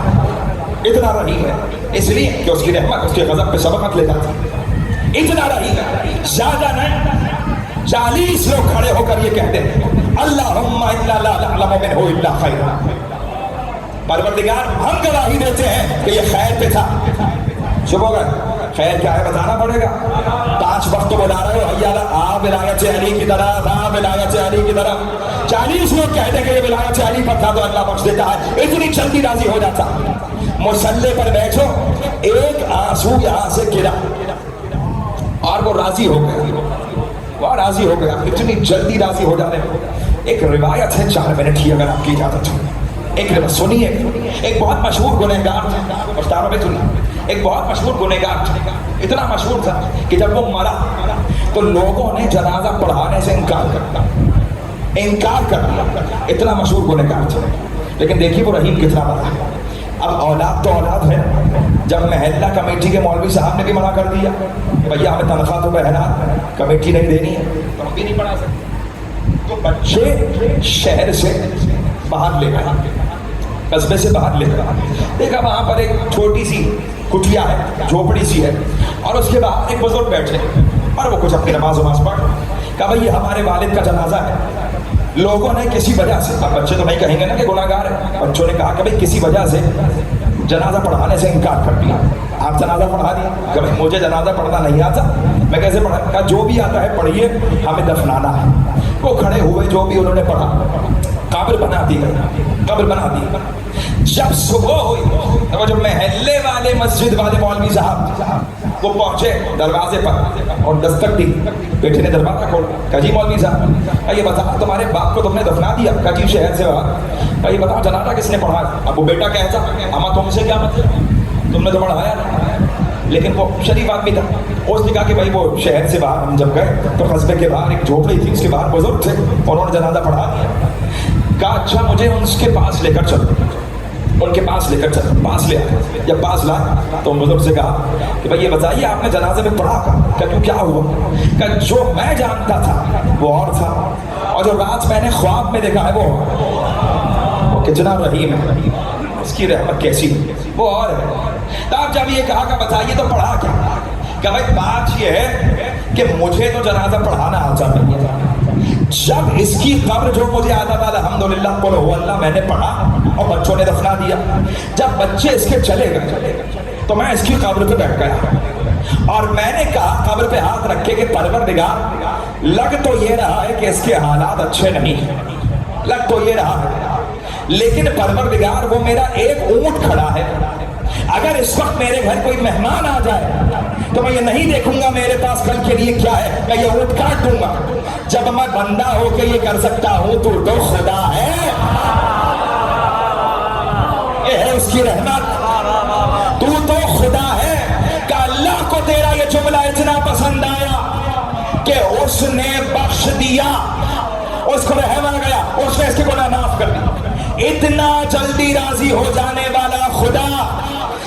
اتنا رحیم ہے، اس لیے کہ اس کی رحمت اس کے غضب پہ سبقت لے جاتی، اتنا رحیم ہے، زیادہ نہیں۔ 40 لوگ کھڑے ہو کر یہ کہتے ہیں اللہم انا لا نعلم منہ الا خیرا، پروردگار ہم گواہی دیتے ہیں کہ یہ خیر پہ تھا۔ چپ ہو گئے، خیر کیا ہے بتانا پڑے گا۔ 5 وقت تو بلا رہے ہو، حیالا آ ولایت علی کی طرف، آ ولایت علی کی طرف۔ 40 لوگ کہتے ہیں کہ یہ ولایت علی پر تھا تو اللہ بخش دیتا ہے، اتنی جلدی راضی ہو جاتا۔ مصلی پر بیٹھو، ایک آنسو یہاں سے گرا اور وہ راضی ہو گیا، وہ راضی ہو گیا، اتنی جلدی راضی ہو جانے۔ ایک روایت ہے 4 منٹ کی اگر آپ کی اجازت ہو، ایک سنیے۔ ایک بہت مشہور گنہگار تھا، مختاروں میں سنیے، ایک بہت مشہور گنہگار تھا، اتنا مشہور تھا کہ جب وہ مرا تو لوگوں نے جنازہ پڑھانے سے انکار کر دیا، اتنا مشہور گنہگار تھا۔ لیکن دیکھیے وہ رحیم کتنا بڑا ہے۔ اب اولاد تو اولاد ہے، جب محلہ کمیٹی کے مولوی صاحب نے بھی منع کر دیا بھیا ہمیں تنخواہ تو بہنا کمیٹی نہیں دینی ہے تو ہم بھی نہیں پڑھا سکتے، تو بچے شہر سے باہر لے گئے، قصبے سے باہر لے گئے، دیکھا وہاں پر ایک چھوٹی سی کٹیا ہے، جھوپڑی سی ہے، اور اس کے بعد ایک بزرگ بیٹھے اور وہ کچھ اپنی نماز پڑھ، کہا بھائی یہ ہمارے والد کا جنازہ ہے۔ لوگوں نے کسی وجہ سے، اب بچے تو نہیں کہیں گے نا کہ گناہ گار ہے، بچوں نے کہا کہ بھائی کسی وجہ سے جنازہ پڑھانے سے انکار کر دیا، آپ جنازہ پڑھا دیا۔ کہ بھائی مجھے جنازہ پڑھنا نہیں آتا، میں کیسے پڑھا؟ کہا جو بھی آتا ہے پڑھیے، ہمیں دفنانا ہے۔ وہ کھڑے ہوئے، جو بھی انہوں نے پڑھا، قبر بنا دی گئی، قبر بنا دی۔ جب صبح ہوئی تو وہ جو محلے والے مسجد والے مولوی صاحب وہ پہنچے دروازے پر اور دستک دی. بیٹے نے دروازہ کھولا. کہا جی مولوی صاحب یہ بتا تمہارے باپ کو تم نے دفنا دیا؟ کہا جی شہر سے باہر. کہا یہ بتاؤ جنازہ کس نے پڑھایا؟ اب وہ بیٹا کہتا اما تم سے کیا مطلب، تم نے تو پڑھایا نہیں. لیکن وہ شریف آدمی تھا. اس نے کہا کہ بھائی وہ شہر سے باہر ہم جب گئے تو قصبے کے باہر ایک جھوپڑی تھی، اس کے باہر بزرگ تھے اور انہوں نے جنازہ پڑھا دیا. کہا اچھا مجھے ان کے پاس لے کر چلو. ان کے پاس لے کر چلو. پاس لے آئے. جب پاس لائے تو بزرگ سے کہا کہ بھائی یہ بتائیے آپ نے جنازے میں پڑھا کہا کیوں کیا ہوا؟ کہ جو میں جانتا تھا وہ اور تھا اور جو رات میں نے خواب میں دیکھا ہے وہ کتنا رحیم ہے، اس کی رحمت کیسی وہ اور ہے. تب جب یہ کہا کہ بتائیے تو پڑھا کیا؟ کہ بھائی بات یہ ہے کہ مجھے تو جنازہ پڑھانا آتا نہیں تھا. جب اس کی قبر جو مجھے آتا تھا الحمدللہ قل هو اللہ میں نے پڑھا اور بچوں نے دفنا دیا. جب بچے اس کے چلے گئے تو میں اس کی قبر پہ بیٹھ گیا اور میں نے کہا قبر پہ ہاتھ رکھے کہ پروردگار لگ تو یہ رہا ہے کہ اس کے حالات اچھے نہیں، لگ تو یہ رہا ہے، لیکن پروردگار وہ میرا ایک اونٹ کھڑا ہے. اگر اس وقت میرے گھر کوئی مہمان آ جائے تو میں یہ نہیں دیکھوں گا میرے پاس کل کے لیے کیا ہے، میں یہ اونٹ کاٹ دوں گا. جب میں بندہ ہو کے یہ کر سکتا ہوں تو خدا ہے. یہ ہے اس کی رحمت. تو خدا ہے کہ اللہ کو تیرا یہ جملہ اتنا پسند آیا کہ اس نے بخش دیا، اس کو رحم آ گیا، اس نے اس کے گناہ معاف کر دی. اتنا جلدی راضی ہو جانے والا خدا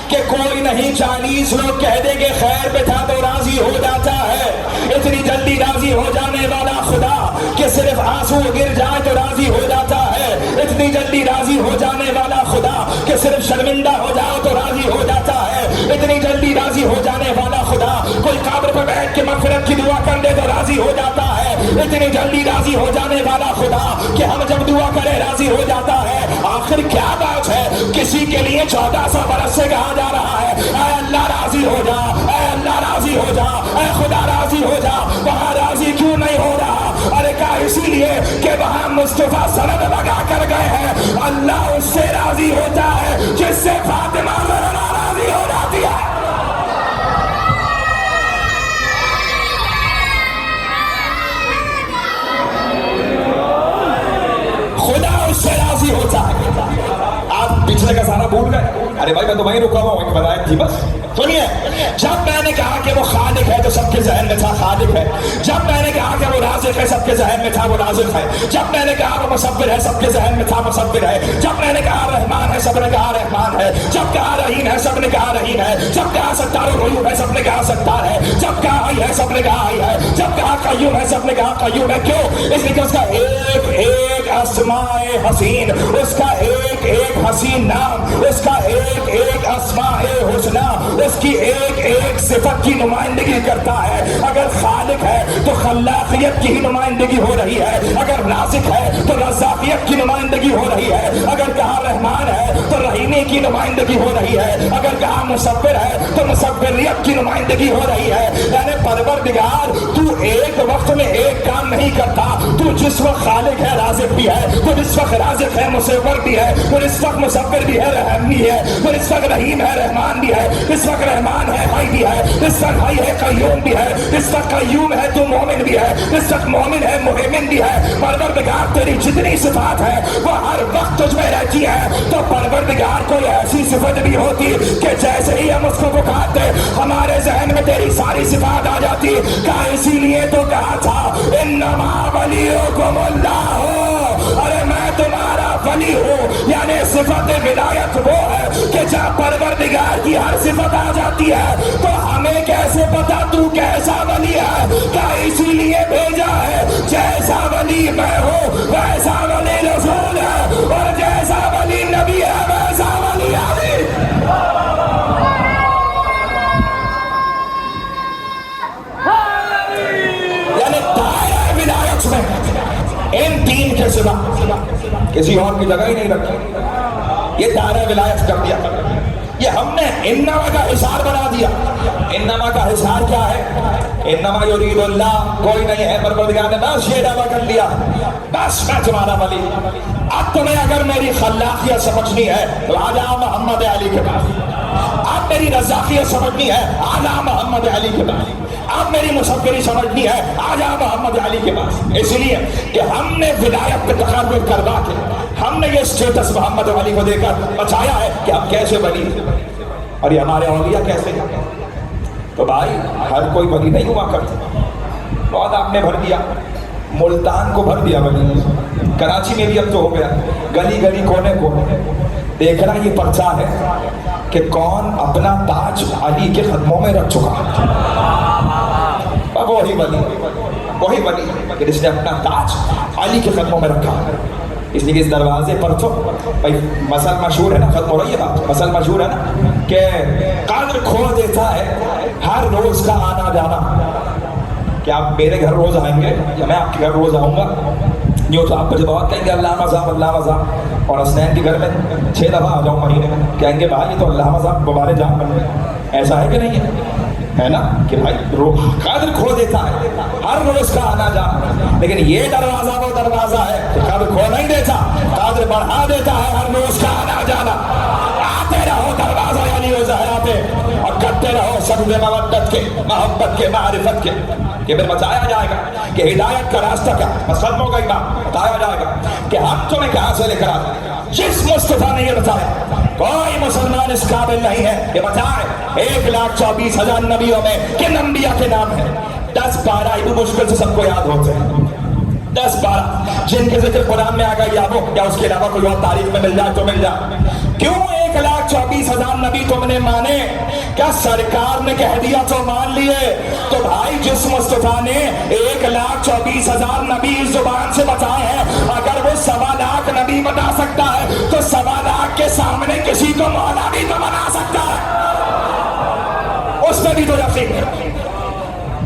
کہ کوئی نہیں 40 لوگ کہہ دیں گے خیر پہ تھا تو راضی ہو جاتا ہے. اتنی جلدی راضی ہو جانے والا خدا کہ صرف آنسو گر جائے تو راضی ہو جاتا ہے. اتنی جلدی راضی ہو جانے والا خدا کہ صرف شرمندہ ہو جاؤ تو راضی ہو جاتا ہے. اتنی جلدی راضی ہو جانے والا خدا کوئی قبر پہ بیٹھ کے مغفرت کی دعا کر دے تو راضی ہو جاتا ہے. اتنی جلدی راضی ہو جانے والا خدا کہ ہم جب دعا کرے راضی ہو جاتا ہے. آخر کیا بات ہے کسی کے لیے 1400 برس سے کہا جا رہا ہے اے اللہ راضی ہو جا، اے اللہ راضی ہو جا، اے خدا راضی ہو جا. وہاں راضی کیوں نہیں ہو رہا؟ ارے کہا اسی لیے کہ وہاں مصطفیٰ سند لگا کر گئے ہیں. اللہ اس سے راضی ہوتا ہے جس سے فاطمہ زہرا راضی ہو جاتی ہے. خدا اس سے راضی ہوتا ہے. آپ پچھلے کا سارا بھول گئے. ارے بھائی میں تو وہیں رکا ہوا ہوں، ایک بلایت تھی بس. سنیے، جب میں نے کہا کہ وہ خالق ہے تو سب کے ذہن میں تھا خالق ہے. جب میں نے کہا کہ وہ رازق ہے سب کے ذہن میں تھا وہ رازق ہے. جب میں نے کہا وہ مصور ہے سب کے ذہن میں تھا مصور ہے. جب میں نے کہا رحمان ہے سب نے کہا رحمان ہے. جب کہا رحیم ہے سب نے کہا رحیم ہے. جب کہا ستار الغیوب ہے سب نے کہا ستار ہے. جب کہا حی ہے سب نے کہا حی ہے. جب کہا قیوم ہے سب نے کہا قیوم ہے. کیوں؟ اس لیے کہ اس کا ایک ایک اسماء حسین، اس کا ایک ایک حسین نام، اس کا ایک ایک اسماء حسنہ، اس کی ایک ایک صفت کی نمائندگی کرتا ہے. اگر خالق ہے تو خلاقیت کی ہی نمائندگی ہو رہی ہے. اگر رازق ہے تو رزاقیت کی نمائندگی ہو رہی ہے. اگر کہا رحمان ہے تو رحیمی کی نمائندگی ہو رہی ہے. اگر کہا مصور ہے تو مصوریت کی نمائندگی ہو رہی ہے. یعنی پروردگار تو ایک وقت میں ایک کام نہیں کرتا. تو جس وقت خالق ہے رازق بھی ہے، تو جس وقت رازق ہے مصور بھی ہے، تو جس وقت مصور بھی ہے رحم بھی ہے، تو اس وقت رحیم ہے رحمان بھی ہے، اس وقت رحمان ہے حی بھی ہے، اس وقت حی ہے قیوم بھی ہے، اس وقت قیوم ہے تو مومن بھی ہے، اس وقت مومن ہے مہمن بھی ہے. پروردگار تیری جتنی صفات ہے وہ ہر وقت تجھ میں رہتی ہے. تو پروردگار کوئی ایسی صفت بھی ہوتی کہ جیسے ہی ہم اس کو پکارتے ہمارے ذہن میں تیری ساری صفات آ جاتی. کہا اسی لیے تو کہا تھا انما ولیکم اللہ، ارے میں تمہارا ولی ہوں. یعنی صفت ولایت وہ ہے کہ جب پروردگار کی ہر صفت آ جاتی ہے تو ہمیں کیسے پتا تو کیسا ولی ہے؟ کیا اسی لیے بھیجا ہے جیسا ولی میں ہوں ویسا ولی رسول ہے، اور جیسا ولی نبی ہے ویسا ولی علی. یعنی دائرہ ولایت میں ان تین کے سوا کسی اور کی جگہ ہی نہیں رکھی. یہ دائرہ ولایت کر دیا. یہ ہم نے انما کا حصار بنا دیا. انما کا حصار کیا ہے؟ انما یرید اللہ، کوئی نہیں ہے پروردگار نے بس یہ دعویٰ کر لیا بس میں تمہارا ولی. اب تمہیں اگر میری خلاقیت سمجھنی ہے تو آ جاؤ محمد علی کے پاس. اب میری رزاقیت سمجھنی ہے آ جاؤ محمد علی کے پاس. اب میری مصوری سمجھنی ہے آ جاؤ محمد علی کے پاس. اس لیے کہ ہم نے ولایت پہ تقرر کروا کے ہم نے یہ اسٹیٹس محمد علی کو دے کر بچایا ہے کہ ہم کیسے ولی اور یہ ہمارے اولیاء کیسے. تو بھائی ہر کوئی ولی نہیں ہوا کرتا. بہت آپ نے بھر دیا، ملتان کو بھر دیا ولی، کراچی میں بھی اب تو ہو گیا، گلی گلی کونے کونے دیکھنا یہ پرچہ ہے کہ کون اپنا تاج علی کے قدموں میں رکھ چکا ہے. وہی ولی کہ جس نے اپنا تاج علی کے قدموں میں رکھا. اس لیے کہ اس دروازے پر تو بھائی مسئلہ مشہور ہے نا، ختم ہو رہی ہے بات، مسئلہ مشہور ہے نا کہ قدر کھو دیتا ہے ہر روز کا آنا جانا. کہ آپ میرے گھر روز آئیں گے یا میں آپ کے گھر روز آؤں گا، یوں تو آپ مجھے بہت کہیں گے اللہ مذہب اللہ مذہب، اور حسنین کے گھر میں 6 دفعہ آ جاؤں مہینے میں، کہیں گے بھائی یہ تو اللہ مذہب دوبارے جان بن گئے. ایسا ہے کہ نہیں ہے نا کہ بھائی قدر کھو دیتا ہے ہر روز کا آنا جانا. لیکن یہ دروازہ وہ دروازہ ہے کہ قدر کھو نہیں دیتا، قدر بڑھا دیتا ہے ہر روز کا آنا جانا. آتے رہو دروازہ علی و زہرا پہ اور کرتے رہو سجد مودت کے، محبت کے، معرفت کے. یہ پھر بتایا جائے گا کہ ہدایت کا راستہ کیا، بس ختم ہو گئی بات. بتایا جائے گا کہ ہم تمہیں کہاں سے لے کر آتے. جس مصطفیٰ نے یہ بتایا کوئی مسلمان اس قابل نہیں ہے کہ بتائے 1,24,000 نبیوں میں کن انبیاء کے نام ہیں. 10-12 ابھی مشکل سے سب کو یاد ہوتے ہیں، 10-12 جن کے ذکر قرآن میں آ گئی یا وہ یا اس کے علاوہ کوئی اور تاریخ میں مل جائے تو مل جائے. کیوں 1,24,000 نبی تم نے مانے؟ کیا سرکار نے کہہ دیا تو مان لیے؟ تو بھائی جس مصطفیٰ نے 1,24,000 نبی اس زبان سے بتائے ہیں، اگر وہ 1,25,000 نبی بتا سکتا ہے تو 1,25,000 کے سامنے کسی کو مولا بھی تو بنا سکتا ہے. اس میں بھی تو یقین ہے.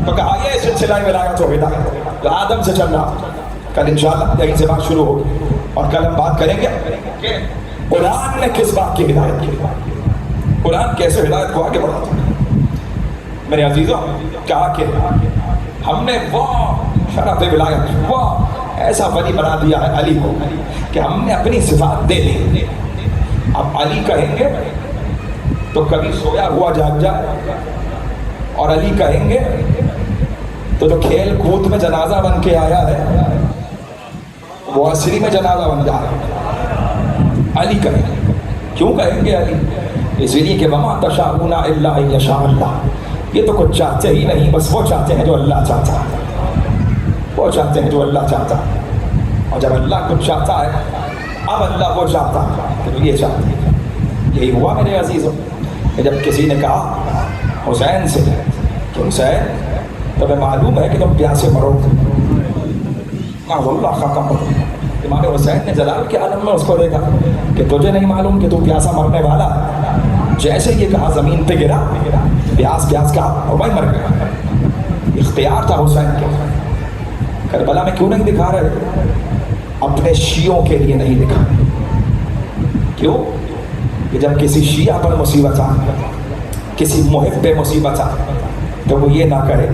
تو کہا یہ سلسلہ ولایت و ہدایت جو آدم سے چل رہا. کل انشاءاللہ یہیں سے بات شروع ہوگی اور کل ہم بات کریں گے کہ قرآن نے کس بات کی ہدایت کی، قرآن کیسے ہدایت کو آگے بڑھاتا. میرے عزیزوں کہا کہ ہم نے وہ شرف ولایت، وہ ایسا ولی بنا دیا ہے علی کو کہ ہم نے اپنی صفات دے دی. اب علی کہیں گے تو کبھی سویا ہوا جاگ جائے، اور علی کہیں گے تو جو کھیل کود میں جنازہ بن کے آیا ہے وہ عصری میں جنازہ بن جائے. علی کہیں گے. کیوں کہیں گے علی؟ اس لیے کہ وما تشاءون الا ان یشاء اللہ. یہ تو کچھ چاہتے ہی نہیں، بس وہ چاہتے ہیں جو اللہ چاہتا ہے، وہ چاہتے ہیں جو اللہ چاہتا ہے. اور جب اللہ کچھ چاہتا ہے اب اللہ وہ چاہتا ہے تو یہ چاہتے ہیں. یہی ہوا میرے عزیزوں کہ جب کسی نے کہا حسین سے کہ حسین تمہیں معلوم ہے کہ تم پیاسے مرو گے، معاذ اللہ خاکم مرو. امام حسین نے جلال کے عالم میں اس کو دیکھا کہ تجھے نہیں معلوم کہ تو پیاسا مرنے والا ہے. جیسے یہ کہا زمین پہ گرا، پیاس کہا اور وہی مر گیا. اختیار تھا حسین کے. کربلا میں کیوں نہیں دکھا رہے؟ اپنے شیعوں کے لیے نہیں دکھا. کیوں؟ کہ جب کسی شیعہ پر مصیبت آئے، کسی محب پہ مصیبت آئے تو وہ یہ نہ کرے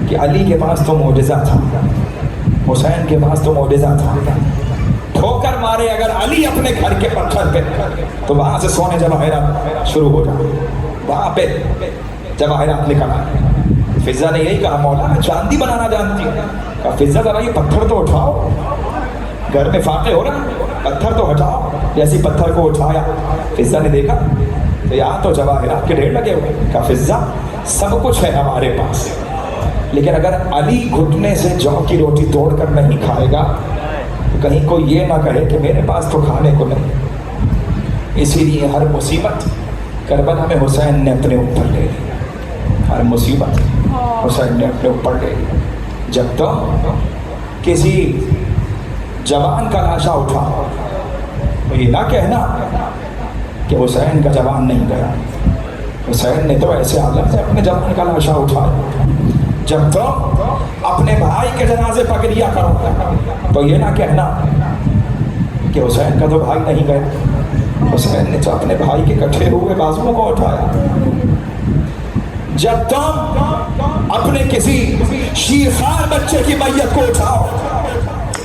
کہ علی کے پاس تو معجزہ تھا، حسین کے پاس تو معجزہ تھا. ٹھوکر مارے اگر علی اپنے گھر کے پتھر پہ تو وہاں سے سونے جواہرات شروع ہو جائے. وہاں پہ جواہرات نکل آئے. فضا نے یہی کہا مولا میں چاندی بنانا جانتی ہوں. کہا فضا ذرا یہ پتھر تو اٹھاؤ، گھر میں فاقے ہو رہا، پتھر تو ہٹاؤ. جیسی پتھر کو اٹھایا فضا نے دیکھا تو یہاں تو جواہرات کے ڈھیر لگے ہوئے. کہا فضا سب کچھ ہے ہمارے پاس، لیکن اگر علی گھٹنے سے جو کی روٹی توڑ کر نہیں کھائے گا تو کہیں کوئی یہ نہ کہے کہ میرے پاس تو کھانے کو نہیں. اسی لیے ہر مصیبت کربلا میں حسین نے اپنے اوپر لے لی. ہر مصیبت حسین نے اپنے اوپر لے لی. جب تک کسی جوان کا لاشا اٹھا تو یہ نہ کہنا کہ حسین کا جوان نہیں گیا. حسین نے تو ایسے حالت سے اپنے جوان کا لاشا اٹھایا. جب تو اپنے بھائی کے جنازے پر گریہ کرو تو یہ نہ کہنا کہ کہ حسین کا تو بھائی نہیں گئے، حسین نے تو اپنے بھائی کے کٹھے ہوئے بازوؤں کو اٹھایا۔ جب تم اپنے کسی شیرخوار بچے کی میت کو اٹھاؤ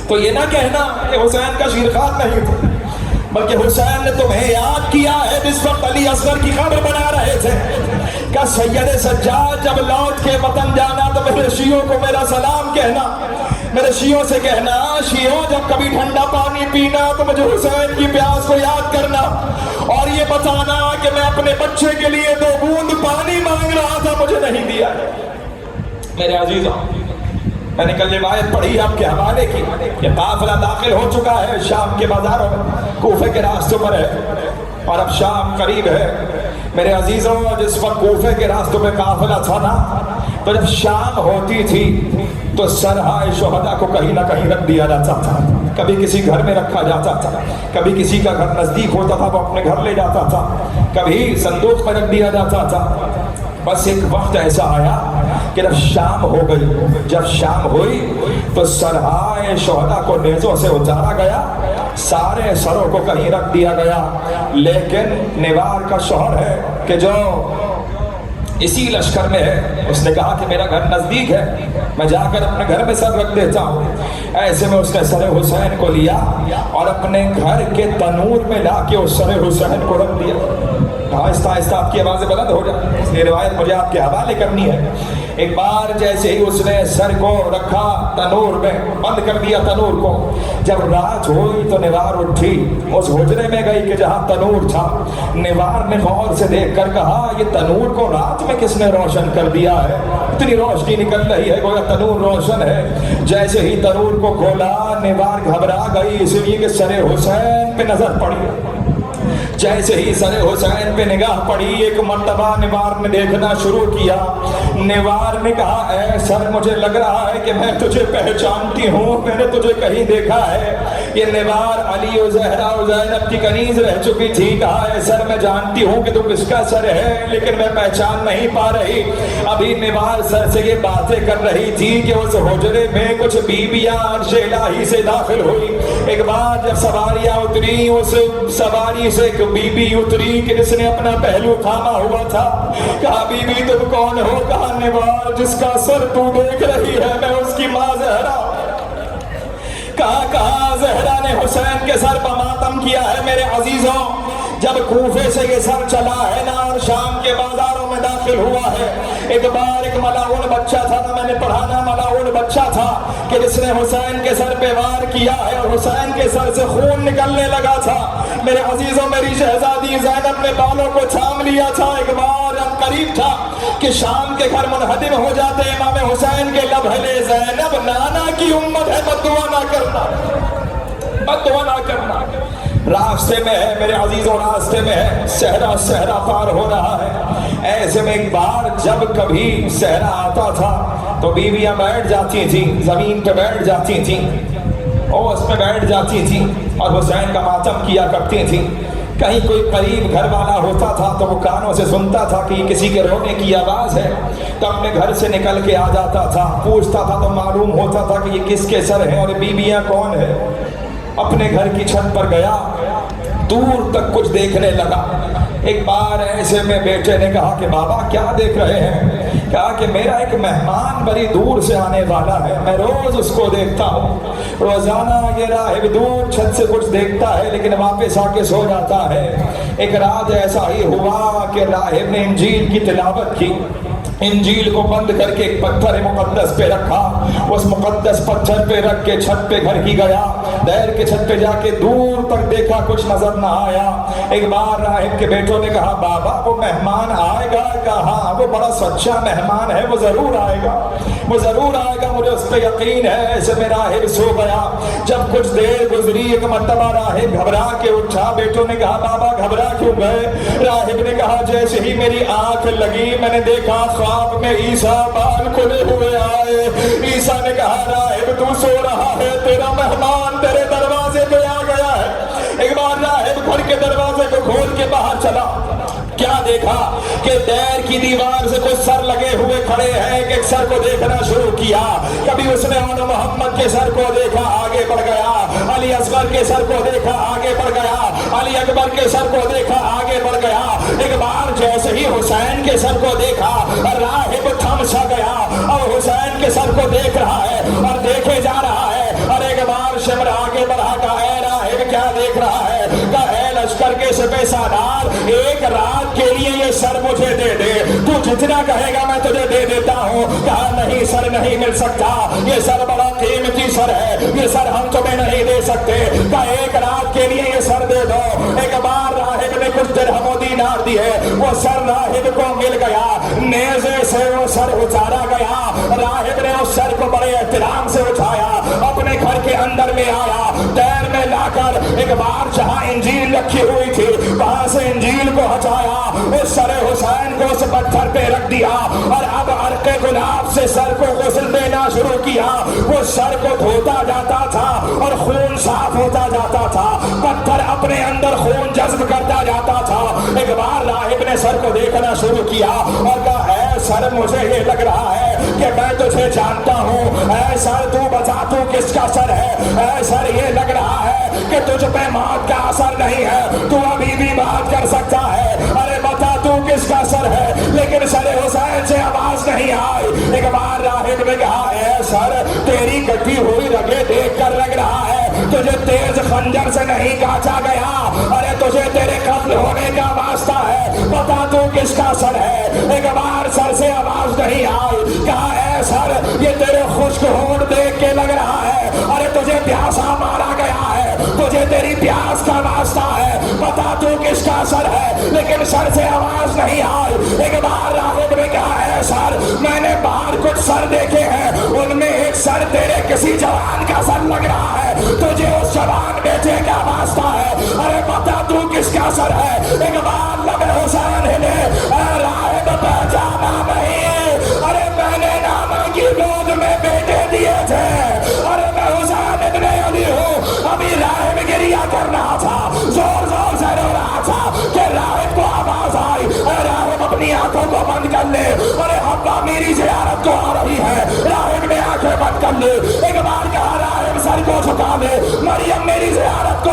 تو یہ نہ کہنا کہ حسین کا شیرخوار نہیں تھا، بلکہ حسین نے تمہیں یاد کیا ہے جس وقت علی اصغر کی قبر بنا رہے تھے کہ سید سجاد جب لوٹ کے وطن جانا تو میرے شیعوں کو میرا سلام کہنا، میرے شیعوں سے کہنا شیعوں جب کبھی ٹھنڈا پانی پینا تو مجھے حسین کی پیاس کو یاد کرنا، اور یہ بتانا کہ میں اپنے بچے کے لیے 2 بوند پانی مانگ رہا تھا مجھے نہیں دیا۔ میرے عزیزوں، میں نے کل روایت پڑھی آپ کے حوالے کی، یہ قافلہ داخل ہو چکا ہے شام کے بازاروں میں، کوفے کے راستوں پر ہے اور اب شام قریب ہے۔ میرے عزیزوں، جس وقت کوفے کے راستوں پہ قافلہ تھا نا، تو جب شام ہوتی تھی تو سرہائے شہداء کو کہیں نہ کہیں رکھ دیا جاتا تھا، کبھی کسی گھر میں رکھا جاتا تھا، کبھی کسی کا گھر نزدیک ہوتا تھا وہ اپنے گھر لے جاتا تھا، کبھی صندوق میں رکھ دیا جاتا تھا۔ بس ایک وقت ایسا آیا کہ جب شام ہو گئی، جب شام ہوئی تو سرہائے شہداء کو نیزوں سے اتارا گیا، سارے سروں کو کہیں رکھ دیا گیا، لیکن نوار کا شوہر ہے کہ جو اسی لشکر میں ہے، اس نے کہا کہ میرا گھر نزدیک ہے، میں جا کر اپنے گھر میں سر رکھ دیتا ہوں۔ ایسے میں اس نے سر حسین کو لیا اور اپنے گھر کے تنور میں لا کے اس سر حسین کو رکھ دیا۔ آہستہ آہستہ آپ کی آوازیں بلند ہو جائیں، اس لیے روایت مجھے آپ کے حوالے کرنی ہے۔ ایک بار جیسے ہی اس نے سر کو رکھا تنور میں، بند کر دیا تنور کو، جب رات ہوئی تو نوار اٹھی، اس حجرے میں گئی کہ جہاں تنور تھا، نوار نے غور سے دیکھ کر کہا یہ تنور کو رات میں کس نے روشن کر دیا ہے، اتنی روشنی نکل رہی ہے گویا تنور روشن ہے۔ جیسے ہی تنور کو کھولا نوار گھبرا گئی، اس لیے کہ سر حسین پہ نظر پڑی۔ جیسے ہی سر حسین پہ نگاہ پڑی، ایک مرتبہ نوار نے دیکھنا شروع کیا۔ نوار نے کہا اے سر، مجھے لگ رہا ہے کہ میں تجھے پہچانتی ہوں، میں نے تجھے کہیں دیکھا ہے۔ یہ نوار علی و زہرا و زینب کی کنیز رہ چکی تھی۔ کہا اے سر، میں جانتی ہوں کہ تم کس کا سر ہے، لیکن میں پہچان نہیں پا رہی۔ ابھی نوار سر سے یہ باتیں کر رہی تھی کہ اس حجرے میں کچھ بیویاں عرش الہی سے داخل ہوئی۔ ایک بار جب سواریاں اتری، اس سواری سے ایک بی بی اتری کہ جس نے اپنا پہلو تھاما ہوا تھا۔ کہا بی بی تم کون ہو؟ کہا نوار جس کا سر تو دیکھ رہی ہے میں اس کی ماں زہرا۔ کہا زہرا نے حسین کے سر پر ماتم کیا ہے۔ میرے عزیزوں، جب کوفے سے یہ سر چلا ہے نا اور شام کے بازاروں میں داخل ہوا ہے، ایک بار ایک ملعون بچہ تھا نا، میں نے پڑھا نا، ملعون بچہ تھا کہ جس نے حسین کے سر پہ وار کیا ہے اور حسین کے سر سے خون نکلنے لگا تھا۔ میرے عزیزوں، میری شہزادی زینب نے بالوں کو تھام لیا تھا۔ ایک بار قریب تھا کہ شام کے گھر منہدم ہو جاتے، امام حسین کے لب ہلے، زینب نانا کی امت ہے، بددعا نہ کرنا، بددعا نہ کرنا۔ راستے میں ہے میرے عزیزوں، راستے میں ہے، صحرا پار ہو رہا ہے۔ ایسے میں ایک بار جب کبھی صحرا آتا تھا تو بیویاں بیٹھ جاتی تھیں، زمین پہ بیٹھ جاتی تھیں، اور اس میں بیٹھ جاتی تھیں اور حسین کا ماتم کیا کرتی تھیں۔ کہیں کوئی قریب گھر والا ہوتا تھا تو وہ کانوں سے سنتا تھا کہ یہ کسی کے رونے کی آواز ہے، تو اپنے گھر سے نکل کے آ جاتا تھا، پوچھتا تھا تو معلوم ہوتا تھا کہ یہ کس کے سر ہیں اور بیویاں کون ہیں۔ اپنے گھر کی چھت پر گیا، دور تک کچھ دیکھنے لگا۔ ایک بار ایسے میں بیٹے نے کہا کہ بابا کیا دیکھ رہے ہیں؟ کہا کہ میرا ایک مہمان بڑی دور سے آنے والا ہے، میں روز اس کو دیکھتا ہوں، روزانہ یہ راہب دور چھت سے کچھ دیکھتا ہے لیکن واپس آ کے سو جاتا ہے۔ ایک رات ایسا ہی ہوا کہ راہب نے انجیل کی تلاوت کی، انجیل کو بند کر کے ایک پتھر مقدس پہ رکھا، اس مقدس پتھر پہ رکھ کے چھت پہ گھر کی گیا، دیر کے چھت پہ جا کے دور تک دیکھا، کچھ نظر نہ آیا۔ ایک بار راہب کے بیٹوں نے کہا بابا وہ مہمان آئے گا؟ کہا ہاں وہ بڑا سچا مہمان ہے، وہ ضرور آئے گا، وہ ضرور آئے گا، مجھے اس پہ یقین ہے۔ ایسے میں راہب سو گیا۔ جب کچھ دیر گزری ایک مرتبہ راہب گھبرا کے اٹھا، بیٹوں نے کہا بابا گھبرا کیوں گئے؟ راہب نے کہا جیسے ہی میری آنکھ لگی میں نے دیکھا خواب میں عیسیٰ بال کھلے ہوئے آئے۔ عیسیٰ نے کہا راہب تو سو رہا ہے، تیرا مہمان تیرے دروازے پہ آ گیا ہے۔ ایک بار راہب گھر کے دروازے کو کھول کے باہر چلا، کیا دیکھا کہ دیر کی دیوار سے کچھ سر لگے ہوئے کھڑے ہیں، ایک سر کو دیکھنا شروع کیا۔ کبھی اس نے ان محمد کے سر کو دیکھا، آگے بڑھ گیا، علی اصغر کے سر کو دیکھا، آگے بڑھ گیا، علی اکبر کے سر کو دیکھا، آگے بڑھ گیا۔ ایک بار جیسے ہی حسین کے سر کو دیکھا، راہب تھم سا گیا اور حسین کے سر کو دیکھ رہا ہے اور دیکھے جا رہا ہے، اور ایک بار شمر آگے بڑھا، کہا اے راہب کیا دیکھ رہا ہے؟ کہا اے لشکر کے سپہ سالار، ایک رات کے لیے یہ سر مجھے دے دے، تو جتنا کہے گا میں تجھے دے دیتا ہوں۔ کہا نہیں سر نہیں مل سکتا، یہ سر بڑا قیمتی سر ہے، یہ سر ہم تمہیں نہیں دے سکتے۔ کہا ایک رات کے لیے یہ سر دے دو۔ ایک بار راہب نے کچھ درہم و دینار دیے، وہ سر راہب کو مل گیا، نیزے سے وہ سر اتارا گیا۔ راہب نے اس سر کو بڑے احترام سے اٹھایا، اپنے گھر کے اندر میں آیا، دیر میں لا کر ایک بار جہاں انجیل رکھی ہوئی تھی وہاں سے انجیل کو ہٹایا، اس سر حسین کو اس پتھر پہ رکھ دیا، اور اب عرق گلاب سے سر کو غسل دینا شروع کیا۔ وہ سر کو دھوتا جاتا تھا اور خون صاف ہوتا جاتا تھا، پتھر اپنے اندر خون جذب کرتا جاتا تھا۔ ایک بار راہب نے سر کو دیکھنا شروع کیا اور کہا اے سر مجھے یہ لگ رہا ہے کہ میں تجھے جانتا ہوں، اے سر تو بتا تو کس کا سر ہے؟ اے سر یہ لگ رہا ہے کہ تجھ پہ موت کا اثر نہیں ہے، تو ابھی بھی بات کر سکتا ہے، ارے بتا تو کس کا سر ہے؟ لیکن سر حسین سے آواز نہیں آئی۔ ایک بار راہب نے کہا اے سر تیری کٹی ہوئی رگیں دیکھ کر لگ رہا ہے تجھے تیز خنجر سے نہیں کاٹا گیا، ارے تجھے تیرے قتل ہونے کا واسطہ ہے، بتا تو کس کا سر ہے؟ ایک بار سر سے آواز نہیں آئی۔ کہا اے سر یہ تیرے خشک ہونٹ دیکھ کے لگ رہا ہے، ارے تجھے پیاسا مارا گیا ہے، تجھے تیری پیاس کا واسطہ ہے، بتا تو کس کا سر ہے؟ لیکن سر سے آواز نہیں آئی۔ ایک بار راہب نے کہا اے سر میں نے باہر کچھ سر دیکھے ہیں، ان میں ایک سر تیرے کسی جوان کا سر لگ رہا ہے، تجھے اس جوان بیٹے کا واسطہ ہے، ارے بتا تو کس کا سر ہے؟ ایک بار لب حسین ہلے، اے راہب پہچانا نہیں؟ ارے میں نے نامہ کی گود میں بیٹے دیے تھے، ارے میں حسین ابن علی ہوں۔ ابھی راہب گریہ کر رہا تھا، زور زور سے رو رہا تھا کہ راہب کو آواز آئی اے راہب اپنی آنکھوں کو بند کر لے، ارے حبہ میری زیارت کو آ رہی ہے۔ راہب نے آنکھیں بند کر لی۔ ایک بار کہا راہب سر کو جھکا لے، مریم میری زیارت کو